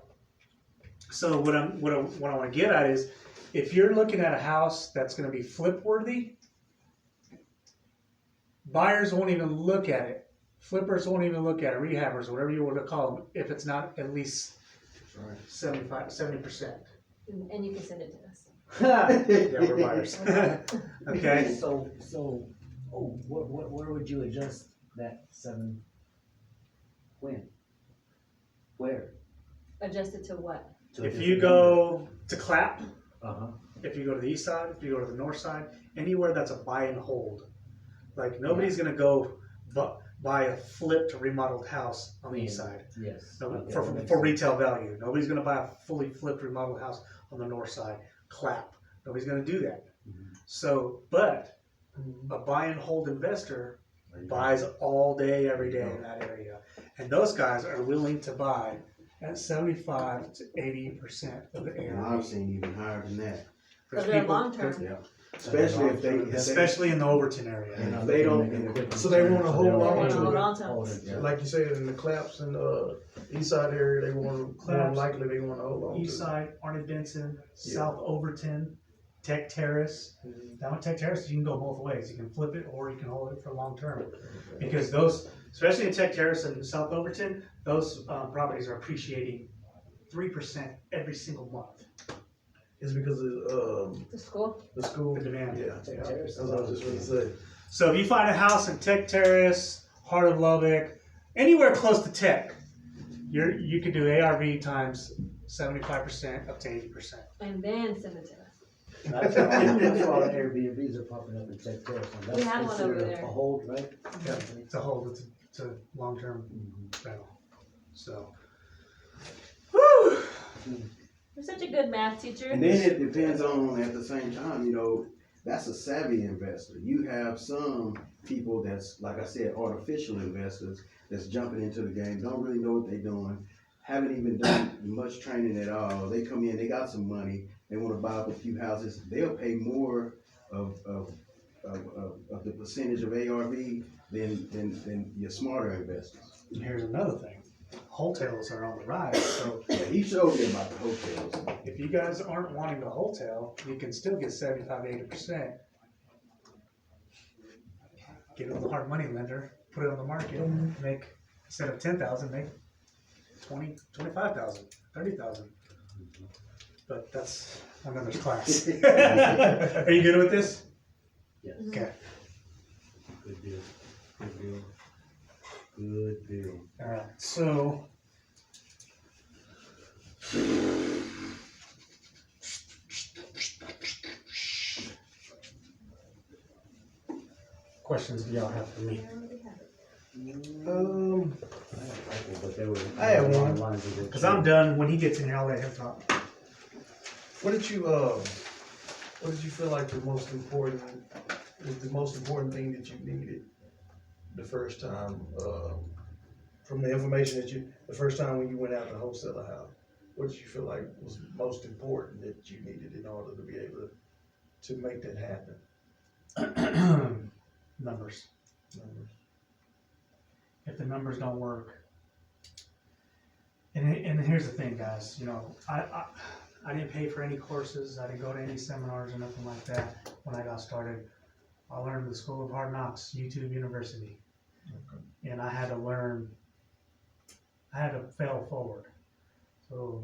Speaker 1: So what I want to get at is, if you're looking at a house that's going to be flip worthy, buyers won't even look at it. Flippers won't even look at it. Rehabbers, whatever you want to call them, if it's not at least 70%.
Speaker 4: And you can send it to us.
Speaker 1: Yeah, we're buyers. Okay.
Speaker 3: So, where would you adjust that 7? When? Where?
Speaker 4: Adjust it to what?
Speaker 3: To a
Speaker 1: If you
Speaker 3: different
Speaker 1: go to Clap,
Speaker 3: number.
Speaker 1: if you go to the east side, if you go to the north side, anywhere that's a buy and hold. Like nobody's gonna go buy a flipped remodeled house on the east side.
Speaker 3: Yes.
Speaker 1: No,
Speaker 3: Okay, that
Speaker 1: for
Speaker 3: makes
Speaker 1: retail value. Nobody's gonna buy a fully flipped remodeled house on the north side. Clap. Nobody's gonna do that. So, but a buy and hold investor buys all day, every day in that area. And those guys are willing to buy at 75 to 80% of the
Speaker 2: And
Speaker 1: ARV.
Speaker 2: I've seen even higher than that.
Speaker 4: Because they're long term.
Speaker 2: Yeah. Especially if they,
Speaker 1: Especially in the Overton area.
Speaker 2: and if they don't,
Speaker 5: So they wanna hold on
Speaker 4: wanna
Speaker 5: to
Speaker 4: hold
Speaker 5: it.
Speaker 4: on to it.
Speaker 3: Yeah.
Speaker 5: Like you said, in the Claps and, east side area, they want, more
Speaker 1: Claps.
Speaker 5: likely they wanna hold on to it.
Speaker 1: East side, Arnold Benson,
Speaker 5: Yeah.
Speaker 1: South Overton, Tech Terrace. Now with Tech Terrace, you can go both ways. You can flip it or you can hold it for long term. Because those, especially in Tech Terrace and South Overton, those properties are appreciating 3% every single month.
Speaker 5: It's because of,
Speaker 4: The school.
Speaker 5: the school.
Speaker 1: The demand.
Speaker 5: Yeah,
Speaker 3: Tech Terrace.
Speaker 5: that's what I was just gonna say.
Speaker 1: So if you find a house in Tech Terrace, Heart of Lubbock, anywhere close to Tech, you could do ARV times 75% up to 80%.
Speaker 4: And then send it to us.
Speaker 3: That's why the Airbnbs are popping up in Tech Terrace. And that's
Speaker 4: We have one over
Speaker 3: considered
Speaker 4: there.
Speaker 3: A hold, right?
Speaker 1: Yeah, it's a hold, it's a long-term rental. So, whew.
Speaker 4: You're such a good math teacher.
Speaker 2: and then it depends on, at the same time, you know, that's a savvy investor. You have some people that's, like I said, artificial investors that's jumping into the game, don't really know what they're doing, haven't even done much training at all. They come in, they got some money, they wanna buy up a few houses, they'll pay more of the percentage of ARV than your smarter investors.
Speaker 1: And here's another thing. Hotels are on the rise, so
Speaker 2: Yeah, he showed me about the hotels.
Speaker 1: if you guys aren't wanting to hotel, you can still get 75 to 80% get a little hard money lender, put it on the market, make, instead of 10,000, make 20, 25,000, 30,000. But that's another class. Are you good with this?
Speaker 3: Yes.
Speaker 1: Okay,
Speaker 3: Good deal. Good deal. Good deal.
Speaker 1: alright, so. Questions do y'all have for me?
Speaker 3: But they were.
Speaker 5: I have one.
Speaker 3: lines of it.
Speaker 1: Cause I'm done, when he gets in here, I'll let him talk.
Speaker 5: What did you feel like was the most important thing that you needed the first time, from the information the first time when you went out to wholesale a house? What did you feel like was most important that you needed in order to be able to make that happen?
Speaker 1: Numbers. If the numbers don't work. And here's the thing, guys, you know, I didn't pay for any courses, I didn't go to any seminars or nothing like that when I got started. I learned at the School of Hard Knocks, YouTube University. And I had to fail forward. So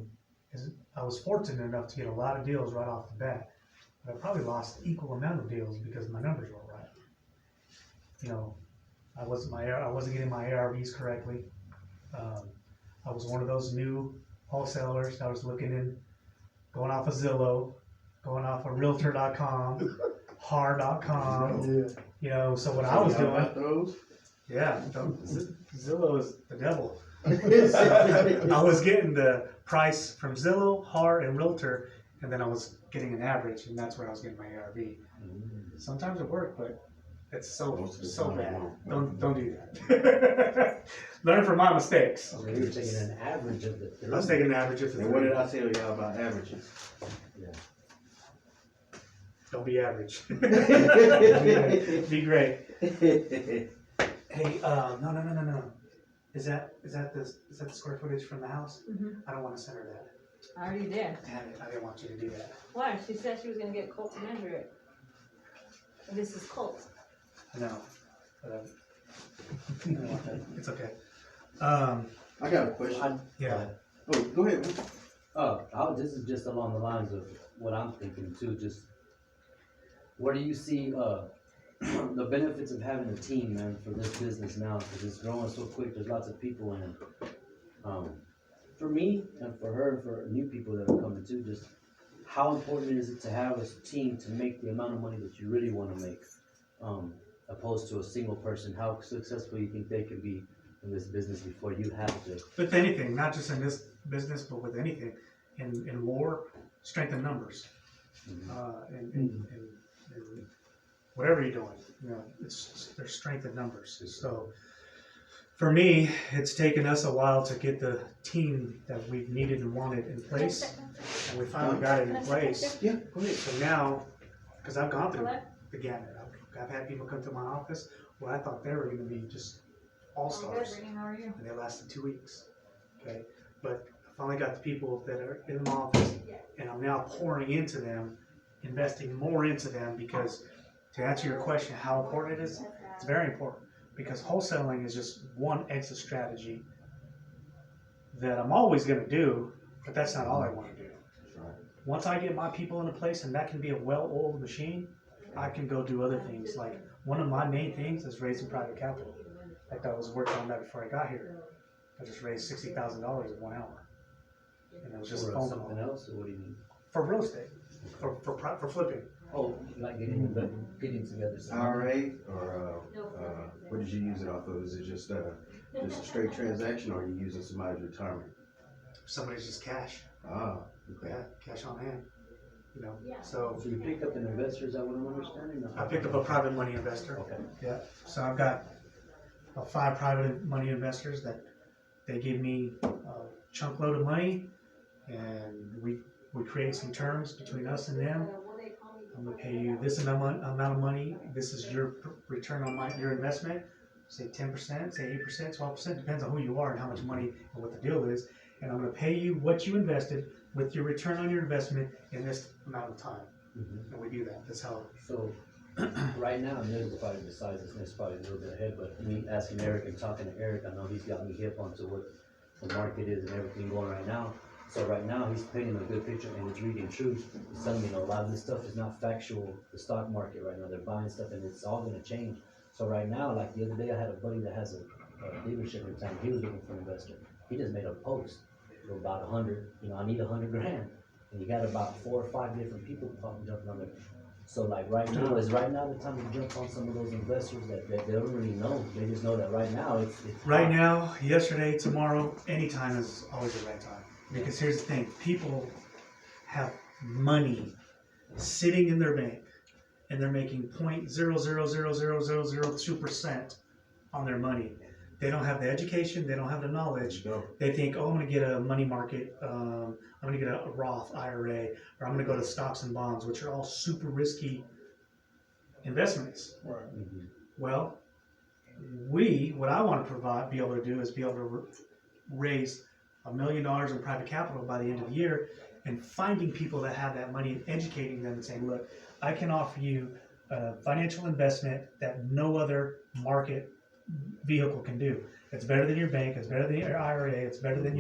Speaker 1: I was fortunate enough to get a lot of deals right off the bat, but I probably lost equal amount of deals because my numbers weren't right. You know, I wasn't getting my ARVs correctly. I was one of those new wholesalers that was going off of Zillow, going off of Realtor.com, Har.com. You know, so what I was doing,
Speaker 2: Those?
Speaker 1: yeah, Zillow is the devil. So I was getting the price from Zillow, Har, and Realtor, and then I was getting an average, and that's where I was getting my ARV. Sometimes it worked, but it's so bad. Don't do that. Learn from my mistakes.
Speaker 3: So you were taking an average of the three.
Speaker 1: I was taking an average of the
Speaker 2: And what
Speaker 1: three.
Speaker 2: did I tell y'all about averages?
Speaker 3: Yeah.
Speaker 1: Don't be average. Be great. Hey, no. Is that the square footage from the house?
Speaker 4: Mhm.
Speaker 1: I don't want to center that.
Speaker 4: I already did.
Speaker 1: Damn it, I didn't want you to do that.
Speaker 4: Why? She said she was gonna get Colt to measure it. And this is Colt.
Speaker 1: I know. But, it's okay.
Speaker 2: I got a question.
Speaker 1: Yeah.
Speaker 2: Oh, go ahead.
Speaker 3: This is just along the lines of what I'm thinking too, just where do you see, the benefits of having a team, man, for this business now, because it's growing so quick, there's lots of people in it. For me, and for her, and for new people that are coming too, just how important is it to have a team to make the amount of money that you really wanna make, opposed to a single person? How successful you think they can be in this business before you have to?
Speaker 1: With anything, not just in this business, but with anything, in war, strength in numbers. In whatever you're doing, you know, there's strength in numbers. So for me, it's taken us a while to get the team that we've needed and wanted in place, and we finally got it in place.
Speaker 2: Yeah, go ahead.
Speaker 1: So now, because I've gone through the gamut, I've had people come to my office where I thought they were going to be just all-stars,
Speaker 4: Brittany, how are you?
Speaker 1: and they lasted 2 weeks. Okay, but I finally got the people that are in my office, and I'm now pouring into them, investing more into them, because to answer your question, how important it is, it's very important, because wholesaling is just one exit strategy that I'm always going to do, but that's not all I want to do. Once I get my people in a place, and that can be a well-oiled machine, I can go do other things. Like, one of my main things is raising private capital. Like, I was working on that before I got here. I just raised $60,000 in 1 hour. And it was just a phone
Speaker 3: Something
Speaker 1: call.
Speaker 3: else, or what do you mean?
Speaker 1: For real estate, for flipping.
Speaker 3: Oh, like getting together.
Speaker 2: IRA or what did you use it off of? Is it just a straight transaction, or are you using somebody's retirement?
Speaker 1: Somebody's just cash.
Speaker 2: Ah, okay.
Speaker 1: Yeah, cash on hand. You know, so
Speaker 3: So you picked up an investor, is that what I'm understanding? or-
Speaker 1: I picked up a private money investor.
Speaker 3: Okay.
Speaker 1: Yeah, so I've got 5 private money investors that they give me a chunk load of money, and we create some terms between us and them. I'm gonna pay you this amount of money. This is your return on your investment. Say 10%, say 8%, 12%, depends on who you are and how much money and what the deal is. And I'm gonna pay you what you invested with your return on your investment in this amount of time.
Speaker 3: Mhm.
Speaker 1: And we do that. That's how.
Speaker 3: So right now, and this is probably besides this, it's probably a little bit ahead, but me asking Eric and talking to Eric, I know he's got me hip onto what the market is and everything going right now. So right now, he's painting a good picture and it's reading truth. He's telling me, you know, a lot of this stuff is not factual, the stock market right now, they're buying stuff and it's all gonna change. So right now, like the other day, I had a buddy that has a dealership in town, he was looking for an investor. He just made a post for about 100, you know, I need 100 grand. And you got about 4 or 5 different people jumping on it. So like right now, is right now the time to jump on some of those investors that they don't really know. They just know that right now it's
Speaker 1: Right now, yesterday, tomorrow, anytime is always the right time. Because here's the thing, people have money sitting in their bank and they're making 0.000002% on their money. They don't have the education, they don't have the knowledge.
Speaker 2: No.
Speaker 1: They think, oh, I'm gonna get a money market, I'm gonna get a Roth IRA, or I'm gonna go to stocks and bonds, which are all super risky investments.
Speaker 5: Right.
Speaker 1: Well, what I want to be able to do is be able to raise $1 million in private capital by the end of the year, and finding people that have that money and educating them and saying, look, I can offer you a financial investment that no other market vehicle can do. It's better than your bank, it's better than your IRA, it's better than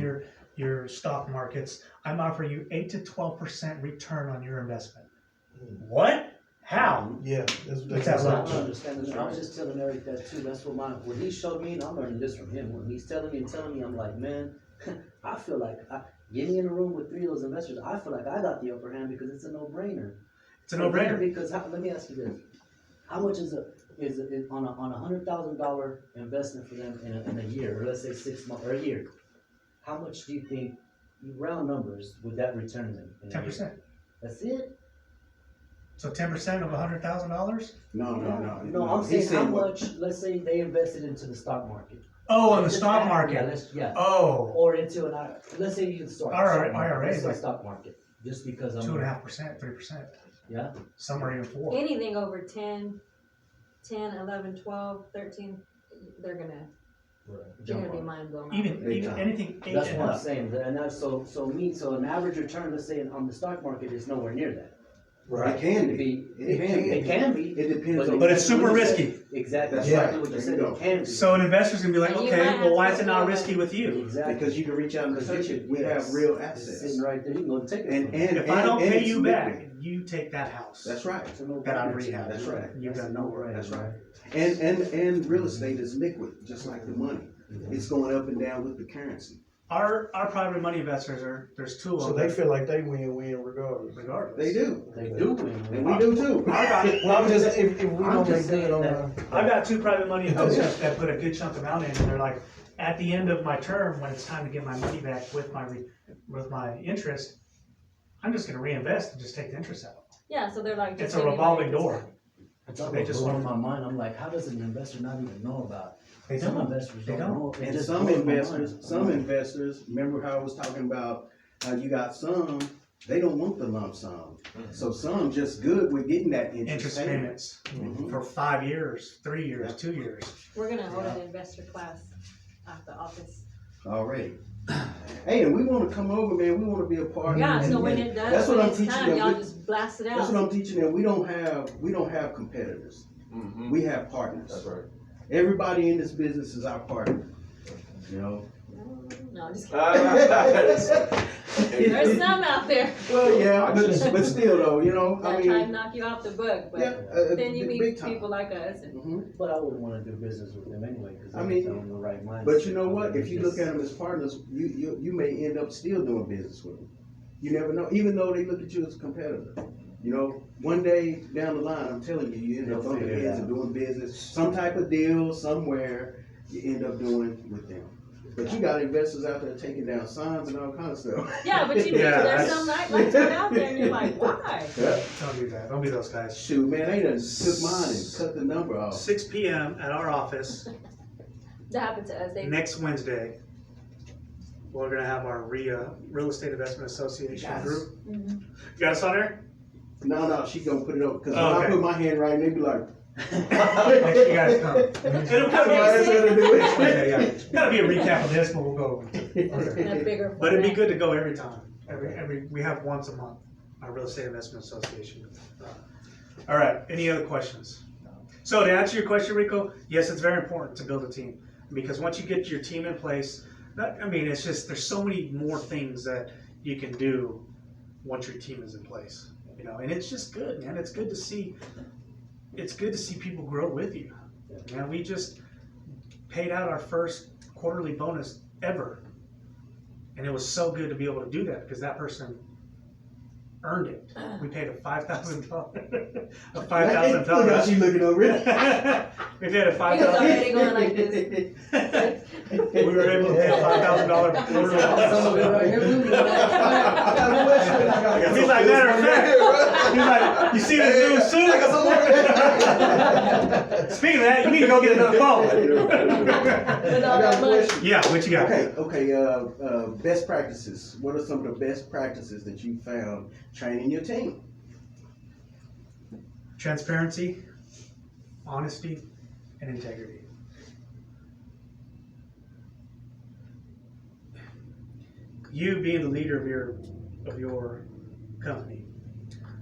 Speaker 1: your stock markets. I'm offering you 8 to 12% return on your investment. What? How?
Speaker 5: Yeah.
Speaker 1: What's that
Speaker 3: I
Speaker 1: like?
Speaker 3: don't understand it. I was just telling Eric that too. That's what he showed me, and I'm learning this from him. When he's telling me, I'm like, man, I feel like get me in a room with 3 of those investors. I feel like I got the upper hand because it's a no-brainer.
Speaker 1: It's a no-brainer.
Speaker 3: Because let me ask you this: how much is it on a $100,000 investment for them in a year, or let's say 6 months or a year? How much do you think, round numbers, would that return them? In a year?
Speaker 1: 10%.
Speaker 3: That's it.
Speaker 1: So 10% of $100,000?
Speaker 3: No, I'm saying how much. Let's say they invested into the stock market.
Speaker 1: Oh, on the
Speaker 3: Just
Speaker 1: stock
Speaker 3: add-
Speaker 1: market.
Speaker 3: Yeah.
Speaker 1: Oh,
Speaker 3: Or into let's say you start
Speaker 1: IRA is like
Speaker 3: stock market, just because I'm
Speaker 1: 2.5%, 3%.
Speaker 3: yeah.
Speaker 1: Some are even 4.
Speaker 4: Anything over 10, 11, 12, 13, they're gonna be mind blown.
Speaker 1: Even anything 8
Speaker 3: That's
Speaker 1: and
Speaker 3: what I'm
Speaker 1: up.
Speaker 3: saying. And that's so an average return, let's say on the stock market, is nowhere near that.
Speaker 2: It can be.
Speaker 3: It can be.
Speaker 2: It depends on.
Speaker 1: But it's super risky.
Speaker 3: Exactly.
Speaker 2: That's
Speaker 3: Exactly
Speaker 2: right.
Speaker 3: what you
Speaker 2: There
Speaker 3: said.
Speaker 2: you go.
Speaker 3: It can be.
Speaker 1: So an investor's gonna be like,
Speaker 4: And you
Speaker 1: okay,
Speaker 4: might have
Speaker 1: well, why
Speaker 4: to
Speaker 1: is it not
Speaker 4: go
Speaker 1: risky with you?
Speaker 3: Exactly.
Speaker 2: Because you can reach out and
Speaker 3: Because
Speaker 2: get it. We have real
Speaker 3: It's
Speaker 2: assets.
Speaker 3: sitting right there. You can go take it.
Speaker 2: And,
Speaker 3: from
Speaker 2: and,
Speaker 1: If I don't
Speaker 2: and
Speaker 1: pay
Speaker 2: it's
Speaker 1: you
Speaker 2: liquid.
Speaker 1: back, you take that house.
Speaker 2: That's right.
Speaker 3: It's a no-brainer.
Speaker 1: that I've rehabbed.
Speaker 2: That's right.
Speaker 1: You've
Speaker 3: That's
Speaker 1: done
Speaker 3: a no-brainer.
Speaker 2: That's right.
Speaker 3: man.
Speaker 2: And real estate is liquid, just like the money. It's going up and down with the currency.
Speaker 1: Our private money investors there's 2 of
Speaker 5: So
Speaker 1: them.
Speaker 5: they feel like they win regardless.
Speaker 1: regardless.
Speaker 2: They do.
Speaker 3: They do win.
Speaker 2: And we do too.
Speaker 5: Well, I'm just, if we
Speaker 3: I'm
Speaker 5: don't
Speaker 3: just
Speaker 5: make good on
Speaker 3: saying
Speaker 1: I've got 2 private money investors that put a good chunk amount in, and they're like, at the end of my term, when it's time to get my money back with my interest, I'm just gonna reinvest and just take the interest out.
Speaker 4: Yeah, so they're like.
Speaker 1: It's
Speaker 4: just
Speaker 1: a
Speaker 4: give me
Speaker 1: revolving
Speaker 4: money.
Speaker 1: door.
Speaker 3: It's
Speaker 1: They
Speaker 3: always
Speaker 1: just
Speaker 3: blowing
Speaker 1: want-
Speaker 3: my mind. I'm like, how does an investor not even know about?
Speaker 1: They
Speaker 3: Some
Speaker 1: don't.
Speaker 3: investors
Speaker 1: They
Speaker 3: don't know. It
Speaker 2: And
Speaker 3: just
Speaker 2: some
Speaker 3: blows my
Speaker 2: investors, remember how I was talking about how you got some, they don't want the lump sum. So some just good with getting that
Speaker 1: Interest
Speaker 2: interest payment.
Speaker 1: payments
Speaker 2: Mhm.
Speaker 1: for 5 years, 3 years, 2 years.
Speaker 4: We're gonna hold an investor class at the office.
Speaker 2: Already. Hey, and we wanna come over, man, we wanna be a part.
Speaker 4: Yeah,
Speaker 2: and-
Speaker 4: so when
Speaker 2: and
Speaker 4: it does,
Speaker 2: that's what
Speaker 4: when
Speaker 2: I'm
Speaker 4: it's
Speaker 2: teaching
Speaker 4: time,
Speaker 2: them.
Speaker 4: y'all just blast it
Speaker 2: That's
Speaker 4: out.
Speaker 2: what I'm teaching them, we don't have competitors,
Speaker 6: Mhm.
Speaker 2: we have partners.
Speaker 6: That's right.
Speaker 2: Everybody in this business is our partner, you know?
Speaker 4: No, I'm just kidding. There's some out there
Speaker 2: Well, yeah, but still though, you know, I
Speaker 4: that try to
Speaker 2: mean,
Speaker 4: knock you off the book,
Speaker 2: yeah.
Speaker 4: but then you
Speaker 2: big
Speaker 4: meet
Speaker 2: time.
Speaker 4: people like us and.
Speaker 2: Mhm.
Speaker 3: But I wouldn't wanna do business with them anyway, cause
Speaker 2: I
Speaker 3: I
Speaker 2: mean,
Speaker 3: don't the right mindset.
Speaker 2: But you know what? If you
Speaker 3: It's
Speaker 2: look at them as partners, you may end up still doing business with them. You never know, even though they look at you as a competitor. You know, one day down the line, I'm telling you, you end up
Speaker 3: They'll
Speaker 2: bumping
Speaker 3: figure it
Speaker 2: heads and
Speaker 3: out.
Speaker 2: doing business, some type of deal somewhere, you end up doing with them. But you got investors out there taking down signs and all kind of stuff.
Speaker 4: Yeah, but you meet,
Speaker 1: Yeah,
Speaker 4: there's
Speaker 1: that's-
Speaker 4: some like that out there and you're like, why?
Speaker 2: Yeah.
Speaker 1: Don't do that. Don't be those guys.
Speaker 2: Shoot, man, they done took mine and cut the number off.
Speaker 1: 6 p.m. at our office
Speaker 4: That happened to us. They,
Speaker 1: next Wednesday. We're gonna have our Real Estate Investment Association
Speaker 2: Yes.
Speaker 1: group.
Speaker 4: Mhm.
Speaker 1: You got us on there?
Speaker 2: No, she gonna put it up, cause when
Speaker 1: Oh,
Speaker 2: I
Speaker 1: okay.
Speaker 2: put my hand right, they be like.
Speaker 1: Make sure you guys come. It'll
Speaker 2: That's why I said to do it.
Speaker 1: next Wednesday, yeah. Gotta be a recap of this, but we'll go over it.
Speaker 4: in a bigger
Speaker 1: But it'd be
Speaker 4: format.
Speaker 1: good to go every time. We have once a month, our Real Estate Investment Association. All right, any other questions? So to answer your question, Rico, yes, it's very important to build a team, because once you get your team in place, it's just, there's so many more things that you can do once your team is in place, and it's just good, man. It's good to see people grow with you. Man, we just paid out our first quarterly bonus ever, and it was so good to be able to do that because that person earned it. We paid a $5,000.
Speaker 2: Look how she looking over it.
Speaker 1: We paid a
Speaker 4: He was already going like this.
Speaker 1: We were able to pay a $5,000 quarterly
Speaker 3: Some of it right here,
Speaker 1: bonus.
Speaker 3: we got
Speaker 1: He's like, matter of fact, he's like, you see this new suit? Speaking of that, you need to go get another phone.
Speaker 4: With all that money.
Speaker 1: Yeah, what you got?
Speaker 2: Okay, best practices. What are some of the best practices that you found training your team?
Speaker 1: Transparency, honesty, and integrity. You being the leader of your company,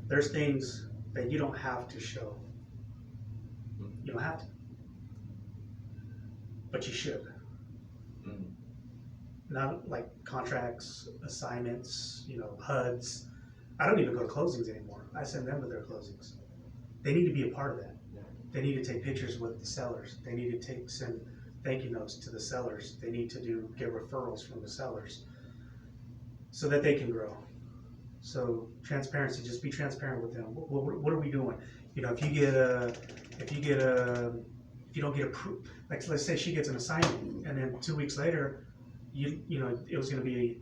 Speaker 1: there's things that you don't have to show. You don't have to, but you should. Not like contracts, assignments, HUDs. I don't even go to closings anymore. I send them to their closings. They need to be a part of that. They need to take pictures with the sellers. They need to send thank you notes to the sellers. They need to get referrals from the sellers so that they can grow. So transparency, just be transparent with them. What are we doing? If you don't get approved, like let's say she gets an assignment and then 2 weeks later, it was going to be,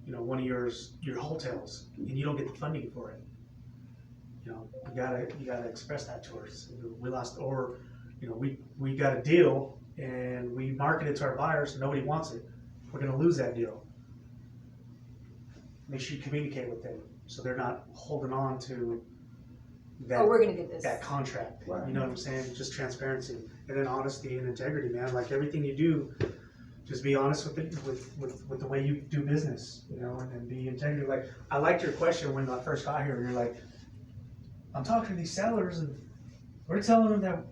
Speaker 1: one of your hotels, and you don't get the funding for it. You gotta express that to her. So we lost, or we got a deal and we market it to our buyers, and nobody wants it. We're going to lose that deal. Make sure you communicate with them so they're not holding on to that.
Speaker 4: Oh, we're gonna get this.
Speaker 1: That contract.
Speaker 2: Right.
Speaker 1: You know what I'm saying? Just transparency, and then honesty and integrity, man. Like everything you do, just be honest with it, with the way you do business, and be integrity. Like I liked your question when I first got here. You're like, I'm talking to these sellers and we're telling them that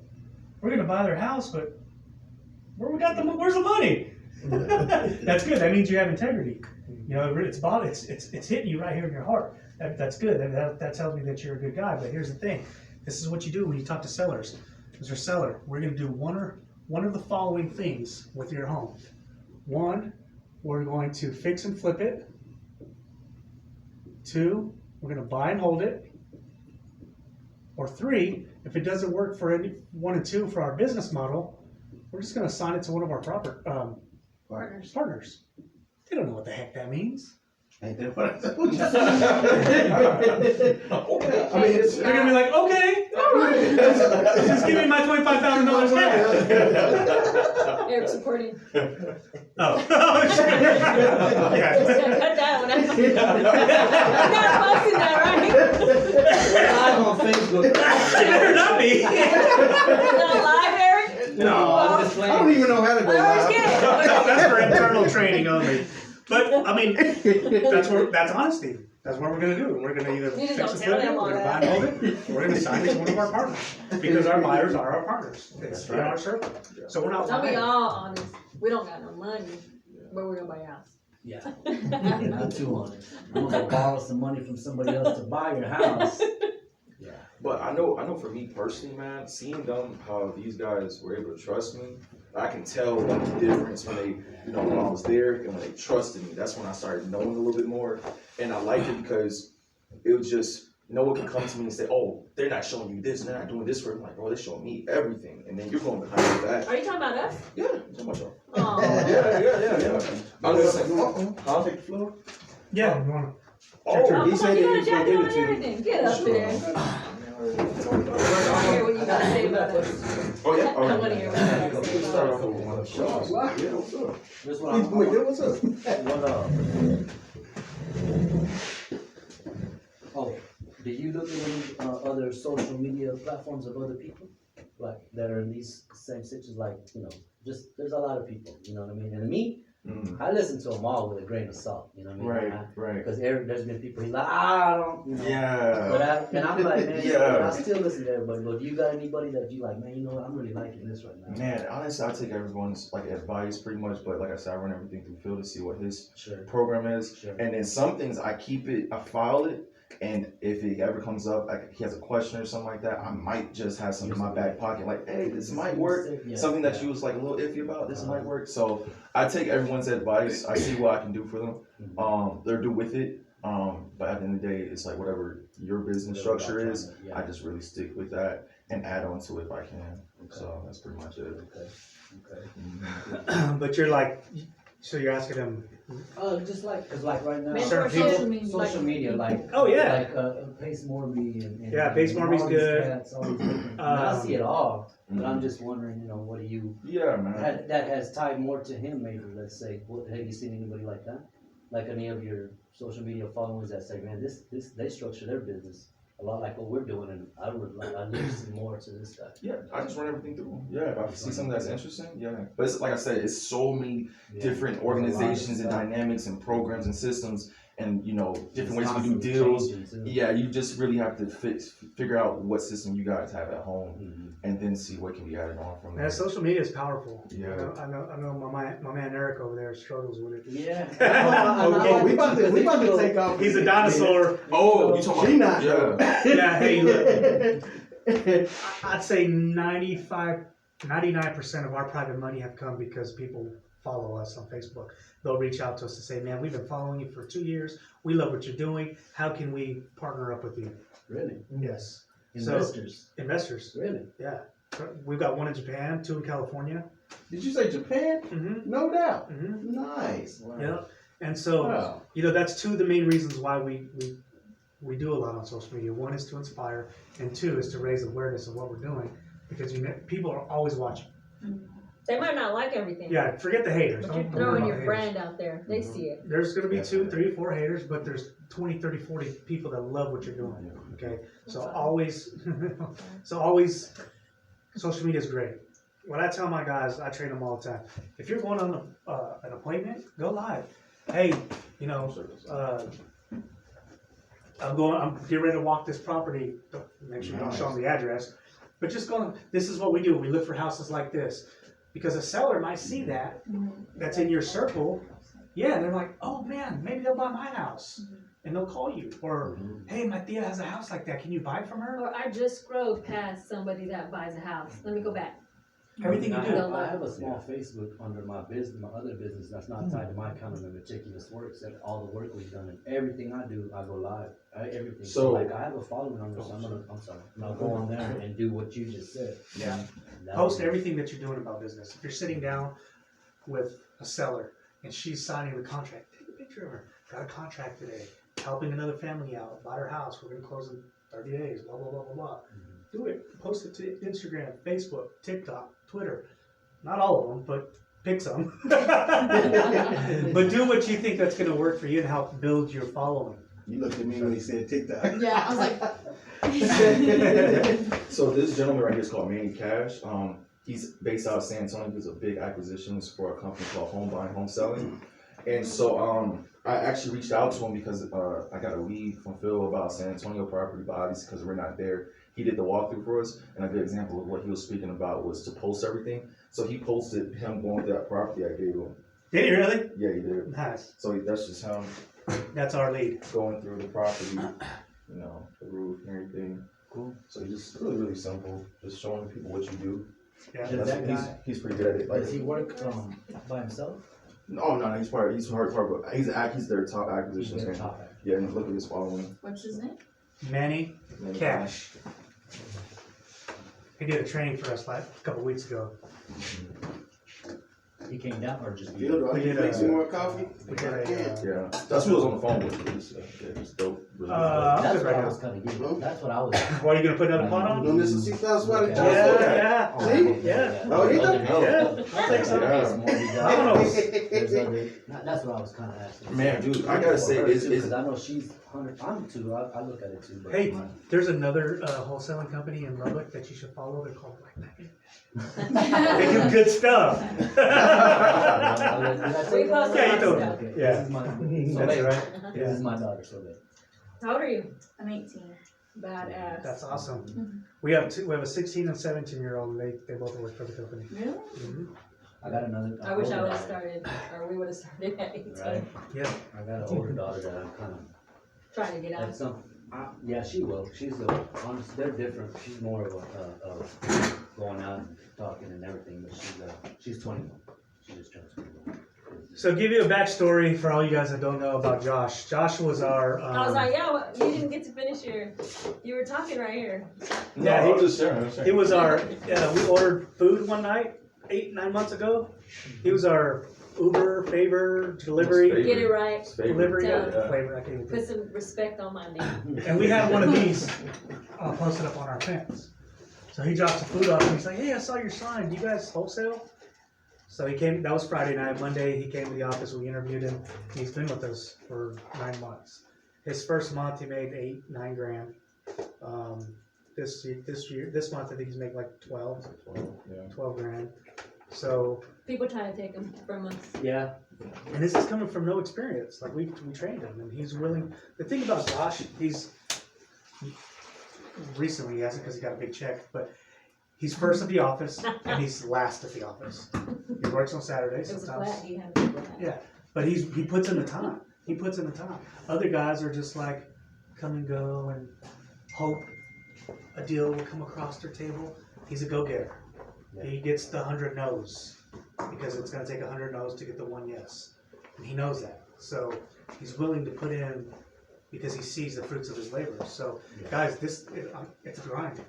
Speaker 1: we're gonna buy their house, but where's the money? That's good. That means you have integrity. It's hitting you right here in your heart. That's good. That tells me that you're a good guy. But here's the thing. This is what you do when you talk to sellers. Mr. Seller, we're gonna do one of the following things with your home. One, we're going to fix and flip it. Two, we're gonna buy and hold it. Or three, if it doesn't work for any one and two for our business model, we're just gonna assign it to one of our partners. They don't know what the heck that means.
Speaker 2: Ain't that what I told you?
Speaker 1: They're gonna be like, okay, all right, just give me my $25,000 cash.
Speaker 4: Eric supporting.
Speaker 1: Oh.
Speaker 4: Just gonna cut that one out. You're not posting that, right?
Speaker 3: live on Facebook.
Speaker 1: It better not be.
Speaker 4: It's not live, Eric?
Speaker 3: No, I'm just
Speaker 2: I don't
Speaker 3: playing.
Speaker 2: even know how to go
Speaker 4: I always
Speaker 2: live.
Speaker 4: get it.
Speaker 1: That's for internal training only. But that's honesty. That's what we're gonna do. We're gonna either
Speaker 4: You just
Speaker 1: fix
Speaker 4: don't
Speaker 1: and
Speaker 4: tell
Speaker 1: flip it,
Speaker 4: them all
Speaker 1: we're gonna buy
Speaker 4: that.
Speaker 1: and hold it, or we're gonna sign it to one of our partners. Because our buyers are our partners. It's in our circle. So we're not
Speaker 4: Don't be
Speaker 1: lying.
Speaker 4: all honest. We don't got no money, but we're gonna buy a house.
Speaker 3: Yeah, not too honest. I'm gonna borrow some money from somebody else to buy your house. Yeah.
Speaker 6: But I know for me personally, man, seeing them, how these guys were able to trust me, I can tell the difference when they, when I was there and when they trusted me. That's when I started knowing a little bit more. And I liked it because it was just, no one can come to me and say, oh, they're not showing you this, and they're not doing this for it. I'm like, bro, they're showing me everything. And then you're going behind my back.
Speaker 4: Are you talking about us?
Speaker 6: Yeah, so much.
Speaker 4: Oh.
Speaker 6: Yeah. I'm just like, huh?
Speaker 2: Take the floor.
Speaker 1: Yeah, you wanna.
Speaker 6: Oh,
Speaker 4: Oh,
Speaker 2: He
Speaker 4: come
Speaker 2: said
Speaker 4: on, you
Speaker 2: he
Speaker 4: got a
Speaker 2: was gonna
Speaker 4: jacket
Speaker 2: give
Speaker 4: on
Speaker 2: it
Speaker 4: and
Speaker 2: to you.
Speaker 4: everything. Get up there. I wanna hear what you gotta say about us.
Speaker 6: Oh, yeah.
Speaker 4: I wanna hear what you gotta say
Speaker 6: Let's start
Speaker 4: about
Speaker 6: off
Speaker 4: us.
Speaker 6: with one of the shows. Yeah, what's up?
Speaker 3: This what I'm.
Speaker 2: Wait, what's up?
Speaker 3: Oh, do you look at any other social media platforms of other people, like that are in these same situations? Like, just there's a lot of people. You know what I mean? And to me, I listen to them all with a grain of salt, you know what I mean?
Speaker 6: Right.
Speaker 3: Because there's been people, he's like, I don't, you know.
Speaker 6: Yeah.
Speaker 3: But and I'm like, man,
Speaker 6: Yeah.
Speaker 3: I still listen to everybody, but do you got anybody that you like, man, you know what, I'm really liking this right now?
Speaker 6: Man, honestly, I take everyone's like advice pretty much, but like I said, I run everything through Phil to see what his
Speaker 3: Sure,
Speaker 6: program is,
Speaker 3: sure.
Speaker 6: and then some things I keep it, I file it, and if it ever comes up, like he has a question or something like that, I might just have something in my back pocket, like, hey, this might work.
Speaker 3: Yeah,
Speaker 6: Something that
Speaker 3: yeah.
Speaker 6: you was like a little iffy about, this might work. So I take everyone's advice. I see what I can do for them. They're do with it. But at the end of the day, it's like whatever your business structure is,
Speaker 3: Yeah.
Speaker 6: I just really stick with that and add on to it if I can.
Speaker 3: Okay.
Speaker 6: So that's pretty much it.
Speaker 3: Okay.
Speaker 1: But you're like, so you're asking them,
Speaker 3: Just like, cause like right now.
Speaker 4: Maybe
Speaker 1: Certain
Speaker 4: for
Speaker 1: people-
Speaker 4: social media,
Speaker 3: Social
Speaker 4: like-
Speaker 3: media, like.
Speaker 1: Oh, yeah.
Speaker 3: Like, Pace Morby and.
Speaker 1: Yeah, Pace
Speaker 3: and
Speaker 1: Morby's
Speaker 3: all these
Speaker 1: good.
Speaker 3: cats, all these different- I see it all, but I'm just wondering, you know, what do you,
Speaker 6: Yeah, man.
Speaker 3: that has tied more to him maybe, let's say, what, have you seen anybody like that? Like any of your social media followers that say, man, they structure their business a lot like what we're doing, and I'd like to see more to this guy.
Speaker 6: Yeah, I just run everything through. Yeah, if I see something that's interesting, yeah. But it's like I said, it's so many different organizations and dynamics and programs and systems and, you know, different ways we do deals. Yeah, you just really have to figure out what system you guys have at home and then see what can be added on from there.
Speaker 1: man, social media is powerful.
Speaker 6: Yeah.
Speaker 1: I know my man Eric over there struggles with it.
Speaker 3: Yeah.
Speaker 1: Okay,
Speaker 2: we about to take off.
Speaker 1: He's a dinosaur.
Speaker 6: Oh, you talking
Speaker 2: She
Speaker 6: about?
Speaker 2: not.
Speaker 6: Yeah.
Speaker 1: Yeah, hey, look. I'd say 99% of our private money have come because people follow us on Facebook. They'll reach out to us to say, man, we've been following you for 2 years. We love what you're doing. How can we partner up with you?
Speaker 3: Really?
Speaker 1: Yes.
Speaker 3: Investors?
Speaker 1: Investors.
Speaker 3: Really?
Speaker 1: Yeah. We've got one in Japan, 2 in California.
Speaker 2: Did you say Japan?
Speaker 1: Mm-hmm.
Speaker 2: No doubt.
Speaker 1: Mm-hmm.
Speaker 2: Nice.
Speaker 1: Yeah. And so,
Speaker 2: Wow.
Speaker 1: you know, that's 2 of the main reasons why we do a lot on social media. 1 is to inspire, and 2 is to raise awareness of what we're doing, because people are always watching.
Speaker 4: They might not like everything.
Speaker 1: Yeah, forget the haters.
Speaker 4: But you're
Speaker 1: Don't worry
Speaker 4: throwing
Speaker 1: about
Speaker 4: your
Speaker 1: the haters.
Speaker 4: brand out there. They see it.
Speaker 1: There's going to be 2, 3, 4 haters, but there's 20, 30, 40 people that love what you're doing. Okay, so always, social media is great. What I tell my guys, I train them all the time. If you're going on an appointment, go live. Hey, you know, I'm getting ready to walk this property. Make sure you don't show them the address, but just go. This is what we do. We look for houses like this, because a seller might see that. That's in your circle. Yeah, they're like, oh man, maybe they'll buy my house, and they'll call you. Or, hey, my Thea has a house like that. Can you buy it from her?
Speaker 4: Or I just scrolled past somebody that buys a house. Let me go back.
Speaker 1: Everything you
Speaker 3: I
Speaker 1: do.
Speaker 3: have a small Facebook under my business, my other business that's not tied to my kind of meticulous work, except all the work we've done, and everything I do, I go live. Everything. So like I have a following on this. I'm sorry. I'll go on there and do what you just said.
Speaker 1: Yeah.
Speaker 3: That
Speaker 1: Post
Speaker 3: would-
Speaker 1: everything that you're doing about business. If you're sitting down with a seller and she's signing the contract, take a picture of her. Got a contract today. Helping another family out. Bought her house. We're gonna close in 30 days. Blah blah blah blah blah. Do it. Post it to Instagram, Facebook, TikTok, Twitter. Not all of them, but pick some. But do what you think that's gonna work for you and help build your following.
Speaker 2: You looked at me when he said TikTok.
Speaker 7: Yeah, I was like,
Speaker 6: So this gentleman right here is called Manny Cash. He's based out of San Antonio. He does a big acquisitions for a company called Home Buying, Home Selling. And so I actually reached out to him because I got a lead from Phil about San Antonio property, but obviously because we're not there, he did the walkthrough for us. And a good example of what he was speaking about was to post everything. So he posted him going through that property I gave him.
Speaker 1: Did you really?
Speaker 6: Yeah, he did.
Speaker 1: Nice.
Speaker 6: So that's just him
Speaker 1: That's our lead.
Speaker 6: going through the property, you know, the roof and everything.
Speaker 3: Cool.
Speaker 6: So he's just really, really simple. Just showing people what you do.
Speaker 1: Yeah.
Speaker 3: Does that
Speaker 6: He's,
Speaker 3: guy,
Speaker 6: he's pretty good at it. Like,
Speaker 3: does he work by himself?
Speaker 6: no, he's part, but he's their top acquisitions
Speaker 3: He's their
Speaker 6: man.
Speaker 3: top actor.
Speaker 6: Yeah, and look at his following.
Speaker 7: what's his name?
Speaker 1: Manny
Speaker 6: Manny
Speaker 1: Cash. He did a training for us like a couple weeks ago.
Speaker 3: He came down or just?
Speaker 2: Phil, do I need to make some more coffee?
Speaker 1: We did a,
Speaker 6: Yeah, that's who I was on the phone with. It's dope. Really
Speaker 1: I'm
Speaker 3: That's
Speaker 1: good
Speaker 3: what
Speaker 1: right
Speaker 3: I
Speaker 1: now.
Speaker 3: was kind of getting. That's what I was.
Speaker 1: What, are you gonna put another pot
Speaker 2: You
Speaker 1: on?
Speaker 2: know this is 6,000 watt
Speaker 3: Okay.
Speaker 1: Yeah,
Speaker 3: Oh,
Speaker 1: see? Yeah.
Speaker 2: Oh, you know?
Speaker 1: Yeah. I'll take some. I don't know.
Speaker 3: That's what I was kind of asking.
Speaker 6: Man, dude, I gotta say, it's
Speaker 3: because I know she's 100. I'm too. I look at it too. But
Speaker 1: Hey, there's another wholesaling company in Lubbock that you should follow. They're called Black Knight. They do good stuff.
Speaker 4: We post
Speaker 1: Yeah, you
Speaker 4: a
Speaker 1: told
Speaker 4: lot of
Speaker 1: me.
Speaker 4: stuff.
Speaker 1: Yeah.
Speaker 3: This is my,
Speaker 1: That's
Speaker 3: Soleil.
Speaker 1: right.
Speaker 3: This is my daughter, Soleil.
Speaker 4: How old are you?
Speaker 7: I'm 18.
Speaker 4: Badass.
Speaker 1: That's awesome. We have a 16 and 17-year-old, and they both work for the company.
Speaker 4: Really?
Speaker 1: Mhm.
Speaker 3: I got another.
Speaker 4: I wish I
Speaker 3: older
Speaker 4: would've
Speaker 3: daughter,
Speaker 4: started, or we would've started at 18,
Speaker 3: Right.
Speaker 1: Yeah.
Speaker 3: I got an older daughter that I'm kind of,
Speaker 4: trying to get out.
Speaker 3: that's some, yeah, she will. She's honestly, they're different. She's more of a going out and talking and everything, but she's 21. She just turned 21.
Speaker 1: So give you a backstory for all you guys that don't know about Josh. Josh was our.
Speaker 4: I was like, yeah, well, you didn't get to finish you were talking right here.
Speaker 6: No,
Speaker 1: Yeah,
Speaker 6: I'm just sharing.
Speaker 1: He was our. We ordered food one night 8-9 months ago. He was our Uber favor delivery.
Speaker 6: Favorite.
Speaker 4: Get it right.
Speaker 6: It's favorite.
Speaker 1: Delivery
Speaker 4: Yeah.
Speaker 1: flavor. I can't even
Speaker 4: Put
Speaker 1: think.
Speaker 4: some respect on my name.
Speaker 1: And we had one of these posted up on our fence. So he drops the food off and he's like, "Hey, I saw your sign. Do you guys wholesale?" So he came. That was Friday night. Monday he came to the office. We interviewed him. He's been with us for 9 months. His first month he made 8-9 grand. This month I think he's making like 12 grand. So,
Speaker 4: People trying to take them from us.
Speaker 3: Yeah,
Speaker 1: and this is coming from no experience. Like we trained him, and he's willing. The thing about Josh, recently he hasn't because he got a big check, but he's first at the office and he's last at the office. He works on Saturdays
Speaker 4: It was a
Speaker 1: sometimes.
Speaker 4: flat, he had a flat.
Speaker 1: Yeah, but he puts in the time. He puts in the time. Other guys are just like come and go and hope a deal will come across their table. He's a go-getter. He gets the 100 no's because it's going to take 100 no's to get the one yes, and he knows that. So he's willing to put in because he sees the fruits of his labor. So guys, it's a grind.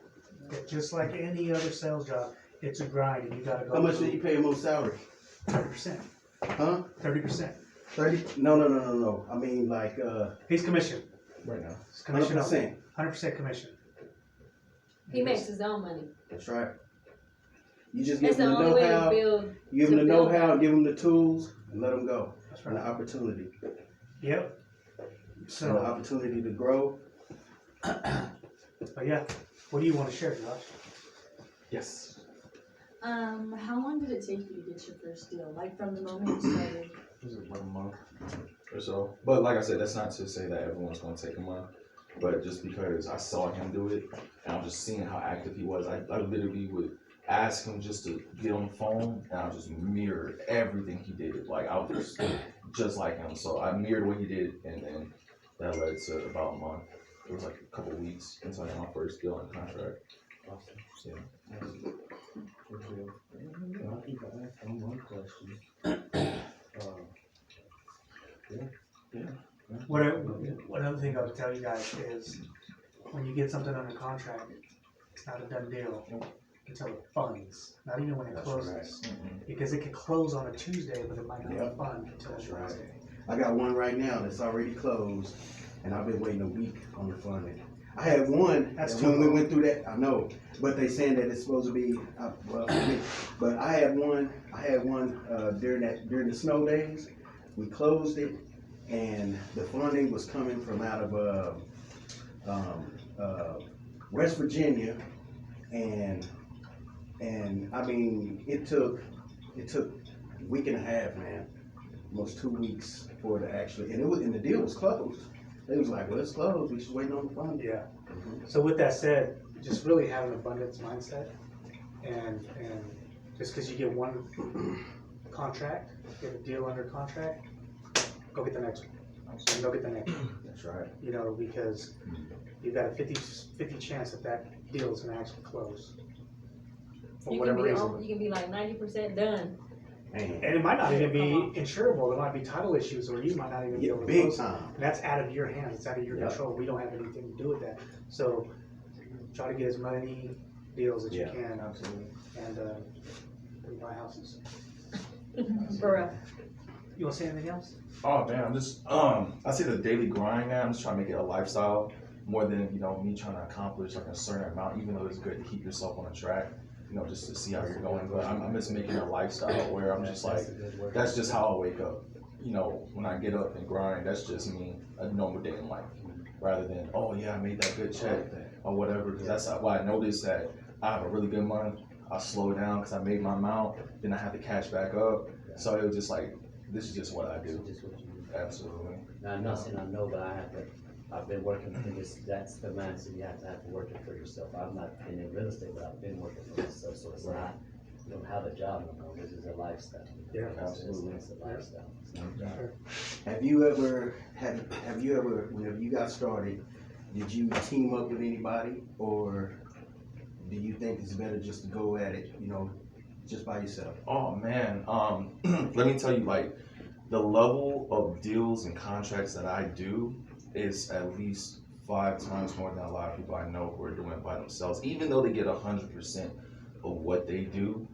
Speaker 1: Just like any other sales job, it's a grind, and you got to go.
Speaker 2: How much did you pay him on salary?
Speaker 1: 30%.
Speaker 2: Huh?
Speaker 1: 30%.
Speaker 2: 30? No. I mean, like,
Speaker 1: He's commission.
Speaker 6: Right now.
Speaker 1: It's commission.
Speaker 2: 100%.
Speaker 1: 100% commission.
Speaker 4: He makes his own money.
Speaker 2: That's right. You just give
Speaker 4: That's the
Speaker 2: him the
Speaker 4: only way to
Speaker 2: know-how,
Speaker 4: build.
Speaker 2: give him the
Speaker 4: to build
Speaker 2: know-how, give him the tools, and let him go.
Speaker 1: That's
Speaker 2: And the
Speaker 1: right.
Speaker 2: opportunity.
Speaker 1: Yep.
Speaker 2: And the
Speaker 1: So,
Speaker 2: opportunity to grow.
Speaker 1: but yeah, what do you want to share, Josh?
Speaker 6: Yes.
Speaker 7: How long did it take you to get your first deal? Like from the moment you started?
Speaker 6: Was it like a month or so? But like I said, that's not to say that everyone's going to take a month. But just because I saw him do it, and I'm just seeing how active he was, I literally would ask him just to get on the phone, and I just mirrored everything he did. Like I was just like him. So I mirrored what he did, and then that led to about a month. It was like a couple of weeks until I got my first deal on contract.
Speaker 3: awesome.
Speaker 6: Yeah.
Speaker 3: Good deal. I think I asked one question.
Speaker 1: What other thing I would tell you guys is when you get something under contract, it's not a done deal until it funds, not even when it
Speaker 2: That's
Speaker 1: closes.
Speaker 6: Mhm.
Speaker 1: Because it could close on a Tuesday, but it might not
Speaker 2: Yep.
Speaker 1: fund until
Speaker 2: That's right.
Speaker 1: Wednesday.
Speaker 2: I got one right now that's already closed, and I've been waiting a week on the funding. I had one,
Speaker 1: That's
Speaker 2: and
Speaker 1: too
Speaker 2: when we
Speaker 1: long.
Speaker 2: went through that, I know, but they saying that it's supposed to be, well, for me. But I had one during the snow days. We closed it, and the funding was coming from out of, West Virginia, and I mean, it took a week and a half, man, almost 2 weeks for it to actually, and the deal was closed. They was like, well, it's closed, we just waiting on the funding.
Speaker 1: Yeah. So with that said, just really have an abundance mindset, and just because you get one contract, get a deal under contract, go get the next one. And go get the next one.
Speaker 2: That's right.
Speaker 1: You know, because you've got a 50 chance that deal is gonna actually close. For
Speaker 4: You can
Speaker 1: whatever
Speaker 4: be
Speaker 1: reason.
Speaker 4: you can be like 90% done.
Speaker 2: Man,
Speaker 1: And it might not even be insurable, there might be title issues, or you might not even be
Speaker 2: yeah,
Speaker 1: able to
Speaker 2: big
Speaker 1: close.
Speaker 2: time.
Speaker 1: And that's out of your hands, it's out of your
Speaker 2: Yep.
Speaker 1: control, we don't have anything to do with that. So try to get as many deals as you
Speaker 2: Yeah.
Speaker 1: can,
Speaker 2: Absolutely.
Speaker 1: and buy houses.
Speaker 4: For real.
Speaker 1: You wanna say anything else?
Speaker 6: Oh man, I'm just I see the daily grind now. I'm just trying to make it a lifestyle more than me trying to accomplish like a certain amount. Even though it's good to keep yourself on a track, just to see how you're going. But I'm just making it a lifestyle where I'm just like, that's just how I wake up. When I get up and grind, that's just me, a normal day in life. Rather than, oh yeah, I made that good check or whatever. Because that's why I noticed that I have a really good month. I slow down because I made my amount, then I have to catch back up. So it was just like, this is just what I
Speaker 3: This
Speaker 6: do.
Speaker 3: is just what you do.
Speaker 6: Absolutely.
Speaker 3: Now, I'm not saying I know, but I've been working for this, that's the mindset you have to work it for yourself. I've not been in real estate, but I've been working for myself, so it's not, you don't have a job no more, this is a lifestyle.
Speaker 1: Yeah,
Speaker 6: absolutely.
Speaker 3: It's a lifestyle, it's not a job.
Speaker 2: Have you ever, whenever you got started, did you team up with anybody? Or do you think it's better just to go at it, you know, just by yourself?
Speaker 6: Oh man, let me tell you, like, the level of deals and contracts that I do is at least 5 times more than a lot of people I know who are doing it by themselves. Even though they get 100% of what they do,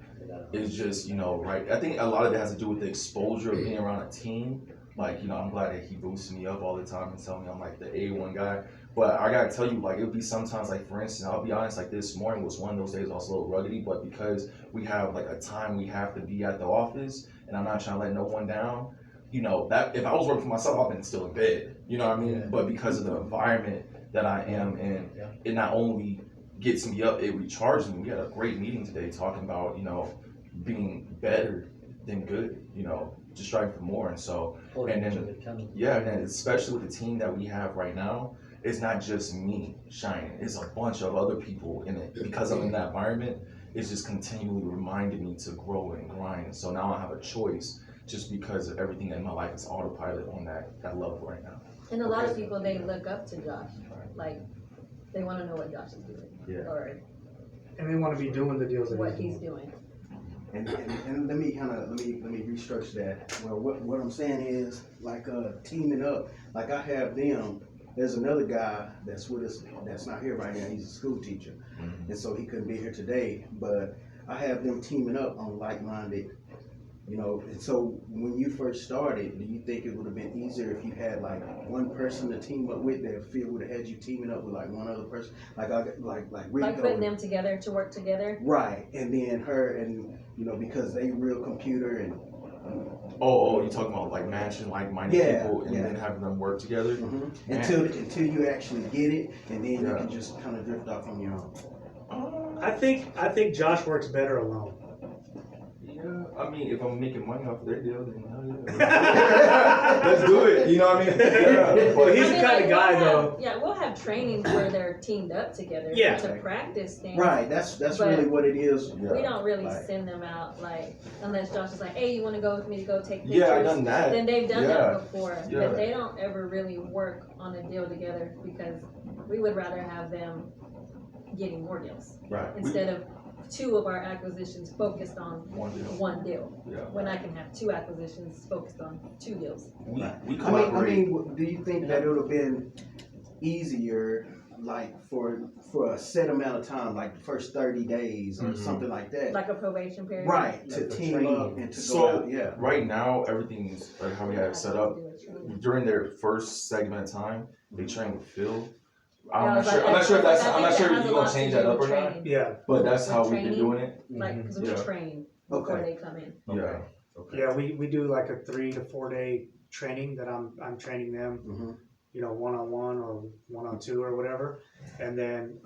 Speaker 6: it's just, you know, right. I think a lot of it has to do with the exposure of being around a team. Like, you know, I'm glad that he boosts me up all the time and tell me I'm like the A1 guy. But I gotta tell you, like, it would be sometimes, like, for instance, I'll be honest, like, this morning was one of those days I was a little ruggedy, but because we have, like, a time we have to be at the office, and I'm not trying to let no one down, you know, that if I was working for myself, I've been still in bed, you know what I mean?
Speaker 3: Yeah.
Speaker 6: But because of the environment that I am in, it not only gets me up, it recharges me. We had a great meeting today talking about, you know, being better than good, you know, just striving for more. And so, and then, yeah, and then especially with the team that we have right now, it's not just me shining, it's a bunch of other people in it. Because I'm in that environment, it's just continually reminding me to grow and grind. And so now I have a choice just because of everything in my life is autopilot on that level right now.
Speaker 4: And a lot of people, they look up to Josh, like, they wanna know what Josh is doing.
Speaker 6: Yeah.
Speaker 4: Or
Speaker 1: And they wanna be doing the deals that
Speaker 4: what
Speaker 1: he's
Speaker 4: he's
Speaker 1: doing.
Speaker 4: doing.
Speaker 2: And let me restructure that. Well, what I'm saying is, like, teaming up, like I have them, there's another guy that's with us, that's not here right now, he's a school teacher. And so he couldn't be here today, but I have them teaming up on like-minded, you know. And so when you first started, do you think it would have been easier if you had like one person to team up with, that Phil would have had you teaming up with like one other person? Like Rico.
Speaker 4: Like putting them together to work together.
Speaker 2: Right, and then her, and you know, because they real computer and.
Speaker 6: Oh, you talking about like matching like-minded
Speaker 2: Yeah,
Speaker 6: people and
Speaker 2: yeah.
Speaker 6: then having them work together?
Speaker 2: Mhm.
Speaker 6: Man.
Speaker 2: Until you actually get it, and then you
Speaker 6: Yeah.
Speaker 2: can just kind of drift off on your own.
Speaker 1: I think Josh works better alone.
Speaker 6: Yeah, I mean, if I'm making money off of their deal, then hell yeah. Let's do it. You know what I mean? Yeah,
Speaker 1: Well,
Speaker 6: but
Speaker 1: he's the kind of guy, though.
Speaker 4: We'll have trainings where they're teamed up together
Speaker 1: Yeah.
Speaker 4: to practice things.
Speaker 2: Right, that's
Speaker 4: But
Speaker 2: really what it is.
Speaker 6: Yeah.
Speaker 4: We don't really
Speaker 2: Right.
Speaker 4: send them out, like, unless Josh is like, hey, you wanna go with me to go take pictures?
Speaker 6: yeah, I done that.
Speaker 4: Then they've done
Speaker 6: Yeah.
Speaker 4: that before,
Speaker 6: Yeah.
Speaker 4: but they don't ever really work on a deal together because we would rather have them getting more deals.
Speaker 6: Right.
Speaker 4: Instead of 2 of our acquisitions focused on
Speaker 6: One deal.
Speaker 4: 1 deal,
Speaker 6: Yeah.
Speaker 4: when I can have 2 acquisitions focused on 2 deals.
Speaker 6: We
Speaker 2: I
Speaker 6: collaborate.
Speaker 2: mean, do you think that it would have been easier, like for a set amount of time, like the first 30 days or
Speaker 6: Mhm.
Speaker 2: something like that?
Speaker 4: Like a probation period.
Speaker 2: Right, to
Speaker 3: Like for
Speaker 2: team
Speaker 3: training.
Speaker 2: up and to
Speaker 6: So-
Speaker 2: go out, yeah.
Speaker 6: Right now, everything's like how we have it set up.
Speaker 4: Do a training.
Speaker 6: During their first segment of time, they train with Phil.
Speaker 4: Yeah, I
Speaker 6: I'm not
Speaker 4: was
Speaker 6: sure.
Speaker 4: like,
Speaker 6: I'm not sure if that's.
Speaker 4: I
Speaker 6: I'm
Speaker 4: think
Speaker 6: not
Speaker 4: that
Speaker 6: sure
Speaker 4: has
Speaker 6: if
Speaker 4: a
Speaker 6: you're
Speaker 4: lot
Speaker 6: gonna
Speaker 4: to
Speaker 6: change
Speaker 4: do
Speaker 6: that
Speaker 4: with
Speaker 6: up or not.
Speaker 4: training.
Speaker 1: Yeah,
Speaker 6: But that's
Speaker 4: With
Speaker 6: how we've been
Speaker 4: training.
Speaker 6: doing it.
Speaker 4: Like, cause we
Speaker 6: Yeah.
Speaker 4: train before
Speaker 2: Okay.
Speaker 4: they come in.
Speaker 6: Yeah.
Speaker 1: yeah, we do like a 3 to 4 day training that I'm training them,
Speaker 2: Mhm.
Speaker 1: you know, 1-on-1 or 1-on-2 or whatever, and then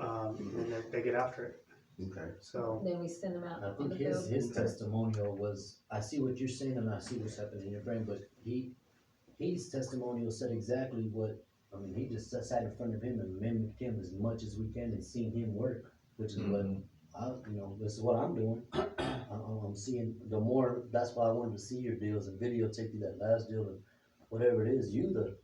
Speaker 1: they get after it.
Speaker 2: Okay.
Speaker 1: So
Speaker 4: Then we send them out
Speaker 3: I
Speaker 4: on
Speaker 3: think
Speaker 4: the field.
Speaker 3: his testimonial was, I see what you're saying and I see what's happening in your brain, but his testimonial said exactly what, I mean, he just sat in front of him and mimicked him as much as we can and seen him work, which is what this is what I'm doing. I'm seeing the more, that's why I wanted to see your deals and videotape you that last deal and whatever it is, you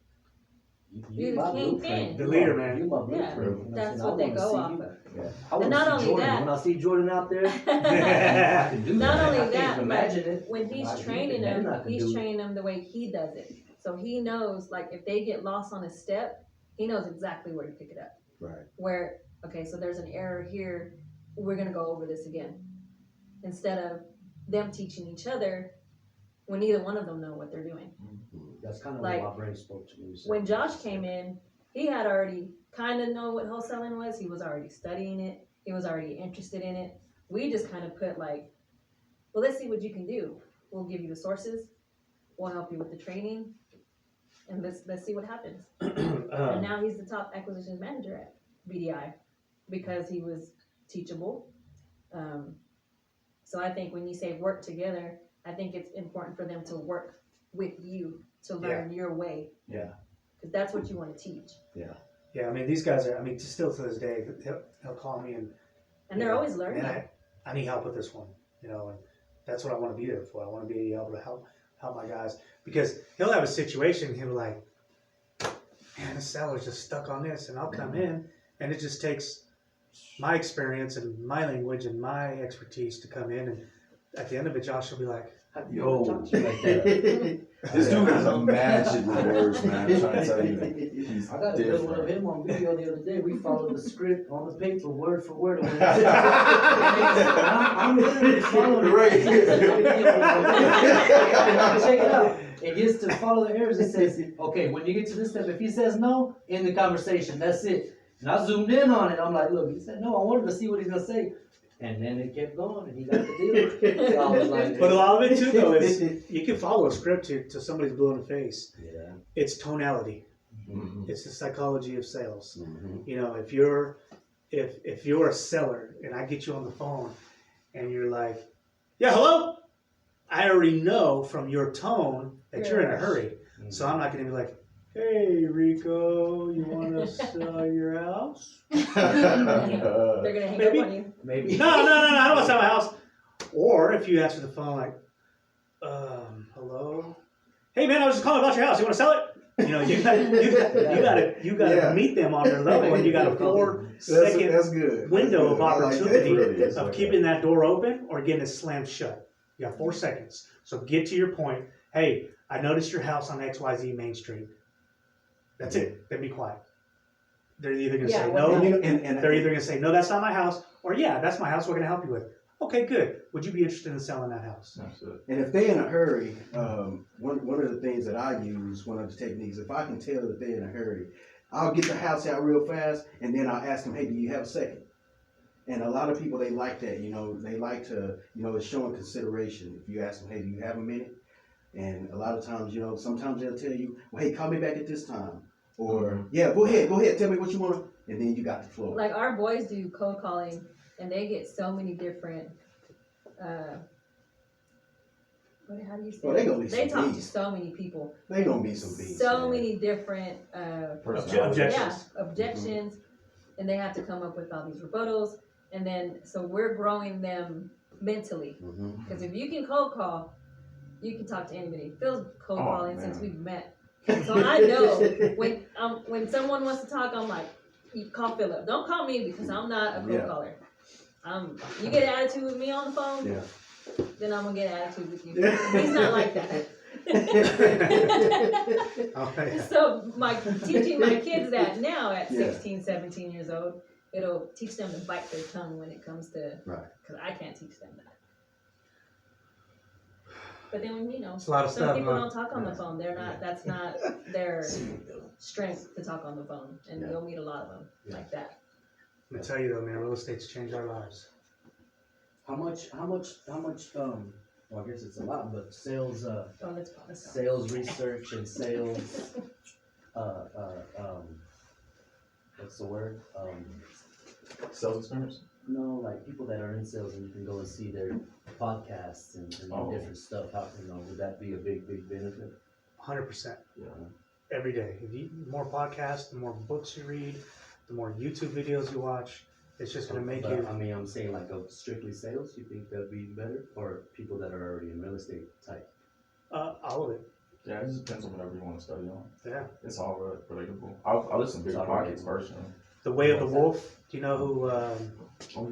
Speaker 4: You're the
Speaker 3: my
Speaker 4: kingpin.
Speaker 3: blueprint.
Speaker 1: The leader, man.
Speaker 3: You my
Speaker 4: Yeah,
Speaker 3: blueprint. You know what I'm
Speaker 4: that's
Speaker 3: saying? I
Speaker 4: what they
Speaker 3: wanna
Speaker 4: go
Speaker 3: see
Speaker 4: off
Speaker 3: you.
Speaker 4: of.
Speaker 3: I wanna
Speaker 4: And not
Speaker 3: see
Speaker 4: only
Speaker 3: Jordan.
Speaker 4: that-
Speaker 3: When I see Jordan out there, I can do
Speaker 4: Not
Speaker 3: that.
Speaker 4: only
Speaker 3: I can't
Speaker 4: that,
Speaker 3: even imagine it.
Speaker 4: When he's
Speaker 3: I do
Speaker 4: training
Speaker 3: think
Speaker 4: them,
Speaker 3: men I can
Speaker 4: he's
Speaker 3: do it.
Speaker 4: training them the way he does it. So he knows, like, if they get lost on a step, he knows exactly where to pick it up.
Speaker 2: Right.
Speaker 4: Where, okay, so there's an error here, we're gonna go over this again. Instead of them teaching each other, when neither one of them know what they're doing.
Speaker 3: That's kind of
Speaker 4: Like,
Speaker 3: what my brain spoke to me.
Speaker 4: When Josh came in, he had already kind of know what wholesaling was. He was already studying it. He was already interested in it. We just kind of put like, well, let's see what you can do. We'll give you the sources. We'll help you with the training, and let's see what happens. And now he's the top acquisitions manager at BDI because he was teachable. So I think when you say work together, I think it's important for them to work with you to learn your way.
Speaker 2: Yeah.
Speaker 4: Cause that's what you wanna teach.
Speaker 1: Yeah, I mean, these guys are, I mean, still to this day, he'll call me and,
Speaker 4: And they're always learning.
Speaker 1: man, I need help with this one, you know, and that's what I wanna be there for. I wanna be able to help my guys. Because he'll have a situation, he'll be like, man, the seller's just stuck on this, and I'll come in, and it just takes my experience and my language and my expertise to come in, and at the end of it, Josh will be like,
Speaker 6: Yo.
Speaker 3: Talk to you like that.
Speaker 6: This dude is a magic with words, man. I'm trying to tell you. He's
Speaker 3: I got a good one of
Speaker 6: different.
Speaker 3: him on video the other day. We followed the script on the paper, word for word. I'm literally following Check it out. It gets to follow the errors. It says, okay, when you get to this step, if he says no, end the conversation. That's it. And I zoomed in on it. I'm like, look, he said no. I wanted to see what he's gonna say. And then it kept going, and he got the deal. So I was like,
Speaker 1: but a lot of it too, though, is you can follow a script to somebody's blue in the face.
Speaker 3: yeah.
Speaker 1: It's tonality.
Speaker 6: Mhm.
Speaker 1: It's the psychology of sales.
Speaker 2: Mhm.
Speaker 1: You know, if you're a seller and I get you on the phone and you're like, yeah, hello, I already know from your tone that you're in a hurry. So I'm not gonna be like, hey Rico, you wanna sell your house?
Speaker 4: They're gonna hang
Speaker 1: Maybe.
Speaker 4: up on you.
Speaker 3: Maybe.
Speaker 1: No, I don't wanna sell my house. Or if you answer the phone like, hello? Hey man, I was just calling about your house. You wanna sell it? You know, you gotta
Speaker 2: Yeah.
Speaker 1: meet them on their level, and you got a 4-second
Speaker 2: That's good.
Speaker 1: window of
Speaker 2: That's good. I like that.
Speaker 1: opportunity
Speaker 6: really is
Speaker 1: of
Speaker 6: like
Speaker 1: keeping that door open or getting it slammed shut. You got 4 seconds. So get to your point. Hey, I noticed your house on XYZ Main Street. That's it. Then be quiet. They're either gonna
Speaker 4: Yeah,
Speaker 1: say
Speaker 4: well,
Speaker 1: no,
Speaker 2: And
Speaker 1: they're either gonna say, no, that's not my house, or yeah, that's my house, we're gonna help you with. Okay, good. Would you be interested in selling that house?
Speaker 6: That's it.
Speaker 2: And if they're in a hurry, one of the things that I use, one of the techniques, if I can tell that they're in a hurry, I'll get the house out real fast, and then I'll ask them, hey, do you have a second? And a lot of people, they like that, you know, they like to, you know, it's showing consideration. If you ask them, hey, do you have a minute? And a lot of times, you know, sometimes they'll tell you, well, hey, call me back at this time. Or, yeah, go ahead, tell me what you want. And then you got the floor.
Speaker 4: Like our boys do cold calling, and they get so many different. How do you say?
Speaker 2: Well, they gonna be
Speaker 4: They
Speaker 2: some
Speaker 4: talk to
Speaker 2: bees.
Speaker 4: so many people.
Speaker 2: They gonna be some beats.
Speaker 4: So
Speaker 2: man.
Speaker 4: many different
Speaker 6: Personality.
Speaker 1: Objections.
Speaker 4: objections, and they have to come up with all these rebuttals, and then so we're growing them mentally.
Speaker 2: Mhm.
Speaker 4: Because if you can cold call, you can talk to anybody. Phil's cold
Speaker 6: Oh,
Speaker 4: calling
Speaker 6: man.
Speaker 4: since we've met, so I know when someone wants to talk, I'm like, you call Philip. Don't call me because I'm not a cold
Speaker 2: Yeah.
Speaker 4: caller. You get an attitude with me on the phone,
Speaker 2: Yeah.
Speaker 4: then I'm gonna get an attitude with you. He's not like that.
Speaker 1: Oh, yeah.
Speaker 4: So teaching my kids that now at
Speaker 2: Yeah.
Speaker 4: 16, 17 years old, it'll teach them to bite their tongue when it comes to,
Speaker 2: Right.
Speaker 4: because I can't teach them that. But then when,
Speaker 1: It's a lot of
Speaker 4: some
Speaker 1: stuff,
Speaker 4: people
Speaker 1: huh?
Speaker 4: don't talk on the phone. They're not, that's not their strength to talk on the phone. And
Speaker 2: Yeah.
Speaker 4: you'll meet a lot of them
Speaker 2: Yeah.
Speaker 4: like that.
Speaker 1: I'm gonna tell you though, man, real estate's changed our lives.
Speaker 3: How much, well, I guess it's a lot, but sales,
Speaker 4: Oh, let's pause.
Speaker 3: sales research and sales, what's the word?
Speaker 6: Sales experience?
Speaker 3: No, like people that are in sales and you can go and see their podcasts and
Speaker 6: Oh.
Speaker 3: different stuff, how, would that be a big benefit?
Speaker 1: 100%.
Speaker 6: Yeah.
Speaker 1: Every day. The more podcasts, the more books you read, the more YouTube videos you watch. It's just gonna make
Speaker 3: But,
Speaker 1: you.
Speaker 3: I mean, I'm saying like of strictly sales, you think that'd be better? Or people that are already in real estate type?
Speaker 1: All of it.
Speaker 6: Yeah, it just depends on whatever you want to study on.
Speaker 1: Yeah.
Speaker 6: It's all relatable. I listen to Bigger
Speaker 3: It's all
Speaker 6: Pockets
Speaker 3: relatable.
Speaker 6: personally.
Speaker 1: The Way of the Wolf. Do you know who?
Speaker 6: Oh, yeah.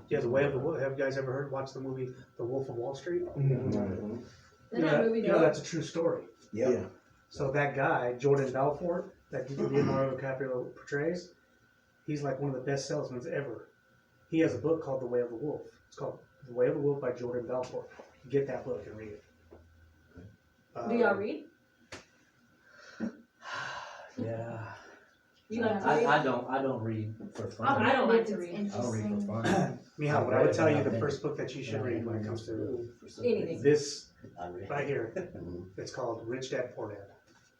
Speaker 1: Yeah, The Way of the Wolf. Have you guys ever watched the movie The Wolf of Wall Street?
Speaker 4: Isn't that movie
Speaker 1: You know
Speaker 4: dope?
Speaker 1: that's a true story.
Speaker 2: Yeah.
Speaker 1: So that guy, Jordan Belfort, that Leonardo DiCaprio portrays, he's like one of the best salesmen ever. He has a book called The Way of the Wolf. It's called The Way of the Wolf by Jordan Belfort. Get that book and read it.
Speaker 4: Do y'all read?
Speaker 3: Yeah.
Speaker 4: You like to read?
Speaker 3: I don't read for fun.
Speaker 4: I don't like
Speaker 7: If
Speaker 4: to
Speaker 7: it's
Speaker 4: read.
Speaker 3: I don't read for
Speaker 7: interesting.
Speaker 3: fun.
Speaker 1: Mihal, what I would tell you, the first book that you should
Speaker 3: Yeah,
Speaker 1: read when it comes to
Speaker 4: Anything.
Speaker 1: this
Speaker 3: I read.
Speaker 1: right here,
Speaker 2: Mhm.
Speaker 1: it's called Rich Dad Poor Dad.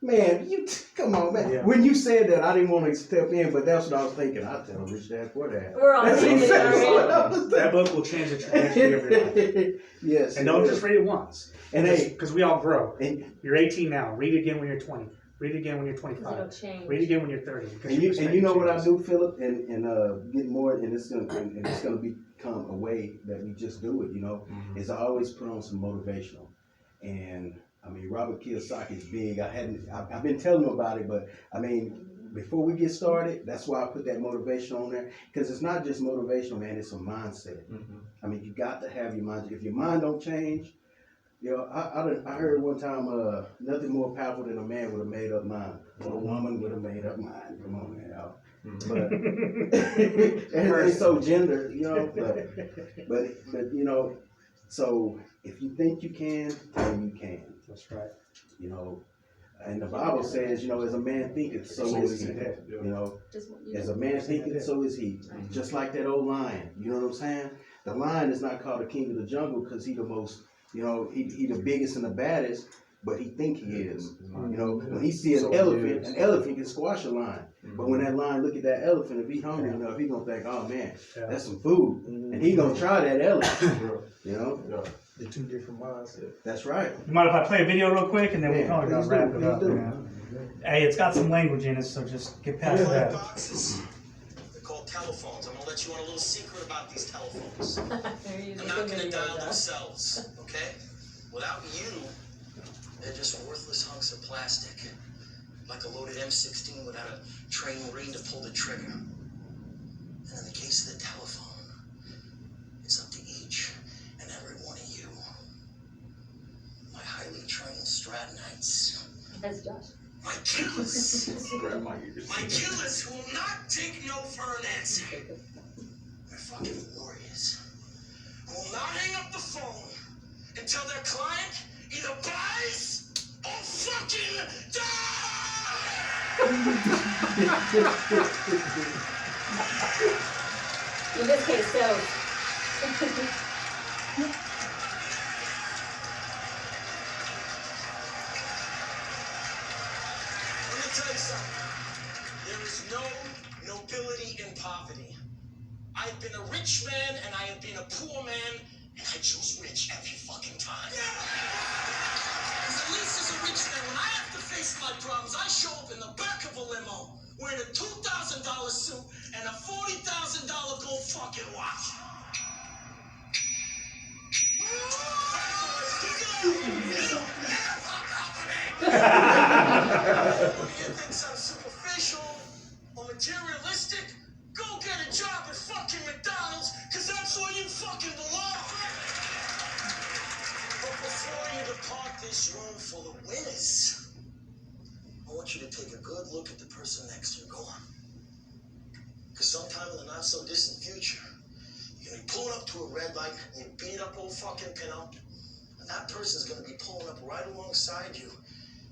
Speaker 2: Man, come on, man.
Speaker 1: Yeah.
Speaker 2: When you said that, I didn't want to step in, but that's what I was thinking. I'll tell Rich Dad for that.
Speaker 4: We're all
Speaker 2: That's
Speaker 4: thinking
Speaker 2: exactly
Speaker 4: already.
Speaker 2: what I was
Speaker 1: That book will change the trajectory of your life.
Speaker 2: thinking. Yes.
Speaker 1: And don't just read it once.
Speaker 2: And hey,
Speaker 1: Because we all grow.
Speaker 2: and,
Speaker 1: You're 18 now. Read it again when you're 20. Read it again when you're
Speaker 4: Cause it'll
Speaker 1: 25.
Speaker 4: change.
Speaker 1: Read it again when you're 30. because
Speaker 2: and
Speaker 1: your
Speaker 2: you know what I
Speaker 1: perspective
Speaker 2: do, Philip, and get more, and it's gonna become a way that we just do it. You know, is I always put on some motivational, and I mean Robert Kiyosaki is big. I've been telling him about it, but I mean before we get started, that's why I put that motivation on there, because it's not just motivational, man. It's a mindset. I mean, you got to have your mind. If your mind don't change, you know, I heard one time, nothing more powerful than a man with a made up mind, or a woman with a made up mind. Come on, man. But and it's so gender, you know. But you know, so if you think you can, then you can.
Speaker 1: That's right.
Speaker 2: You know, and the Bible says, you know, as a man thinketh, so is he. You know,
Speaker 4: Just,
Speaker 2: as a man thinketh, so is he. Just like that old lion. You know what I'm saying? The lion is not called the king of the jungle because he the most, you know, he the biggest and the baddest, but he think he is. You know, when he see an elephant can squash a lion. But when that lion look at that elephant, if he hungry enough, he gonna think, oh man, that's some food, and he gonna try that elephant. You know,
Speaker 5: The two different mindsets.
Speaker 2: that's right.
Speaker 1: You mind if I play a video real quick and then we'll
Speaker 2: Yeah,
Speaker 1: probably
Speaker 2: please
Speaker 1: gonna wrap
Speaker 2: do,
Speaker 1: it up,
Speaker 2: please do.
Speaker 1: man. Hey, it's got some language in it, so just get past that.
Speaker 8: Boxes. They're called telephones. I'm gonna let you on a little secret about these telephones.
Speaker 4: They're using
Speaker 8: They're
Speaker 4: the
Speaker 8: not gonna
Speaker 4: video,
Speaker 8: dial
Speaker 4: though.
Speaker 8: themselves, okay? Without you, they're just worthless hunks of plastic. Like a loaded M16 without a trained Marine to pull the trigger. And in the case of the telephone, it's up to each and every one of you. My highly trained Stratonites.
Speaker 4: That's Josh.
Speaker 8: My killers.
Speaker 6: Grab my ears.
Speaker 8: My killers who will not take no for an answer. They're fucking warriors. Who will not hang up the phone until their client either buys or fucking dies!
Speaker 4: In this case, so.
Speaker 8: Let me tell you something. There is no nobility in poverty. I've been a rich man and I have been a poor man, and I choose rich every fucking time. Because at least as a rich man, when I have to face my problems, I show up in the back of a limo wearing a $2,000 suit and a $40,000 gold fucking watch. You think I'm superficial or materialistic? Go get a job at fucking McDonald's, cause that's where you fucking belong. But before you depart this room full of winners, I want you to take a good look at the person next to you. Go on. Cause sometime in the not so distant future, you're gonna be pulling up to a red light and you beat up old fucking pinup, and that person's gonna be pulling up right alongside you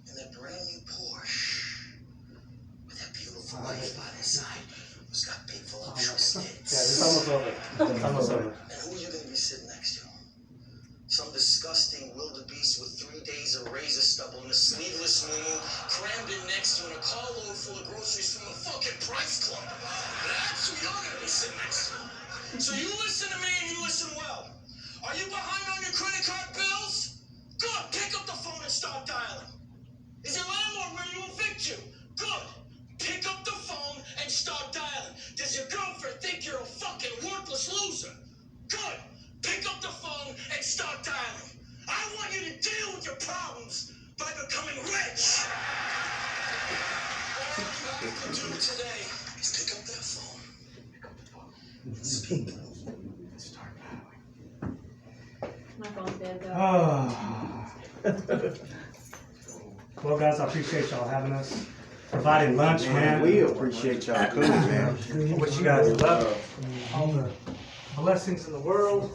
Speaker 8: in that brand new Porsche with that beautiful wife by their side who's got big voluptuous
Speaker 1: Yeah,
Speaker 8: tits.
Speaker 1: it's almost over. It's almost over.
Speaker 8: And who are you gonna be sitting next to? Some disgusting wildebeest with 3 days of razor stubble and a sleeveless moo crammed in next to you in a carload full of groceries from the fucking Price Club. That's who you're gonna be sitting next to. So you listen to me and you listen well. Are you behind on your credit card bills? Good, pick up the phone and start dialing. Is your landlord ready to evict you? Good, pick up the phone and start dialing. Does your girlfriend think you're a fucking worthless loser? Good, pick up the phone and start dialing. I want you to deal with your problems by becoming rich. All you have to do today is pick up that phone. And speak. Start dialing.
Speaker 4: My phone's dead, though.
Speaker 1: Oh. Well, guys, I appreciate y'all having us. Providing lunch, man.
Speaker 2: We appreciate y'all coming, man.
Speaker 1: I wish you guys luck. All the blessings in the world.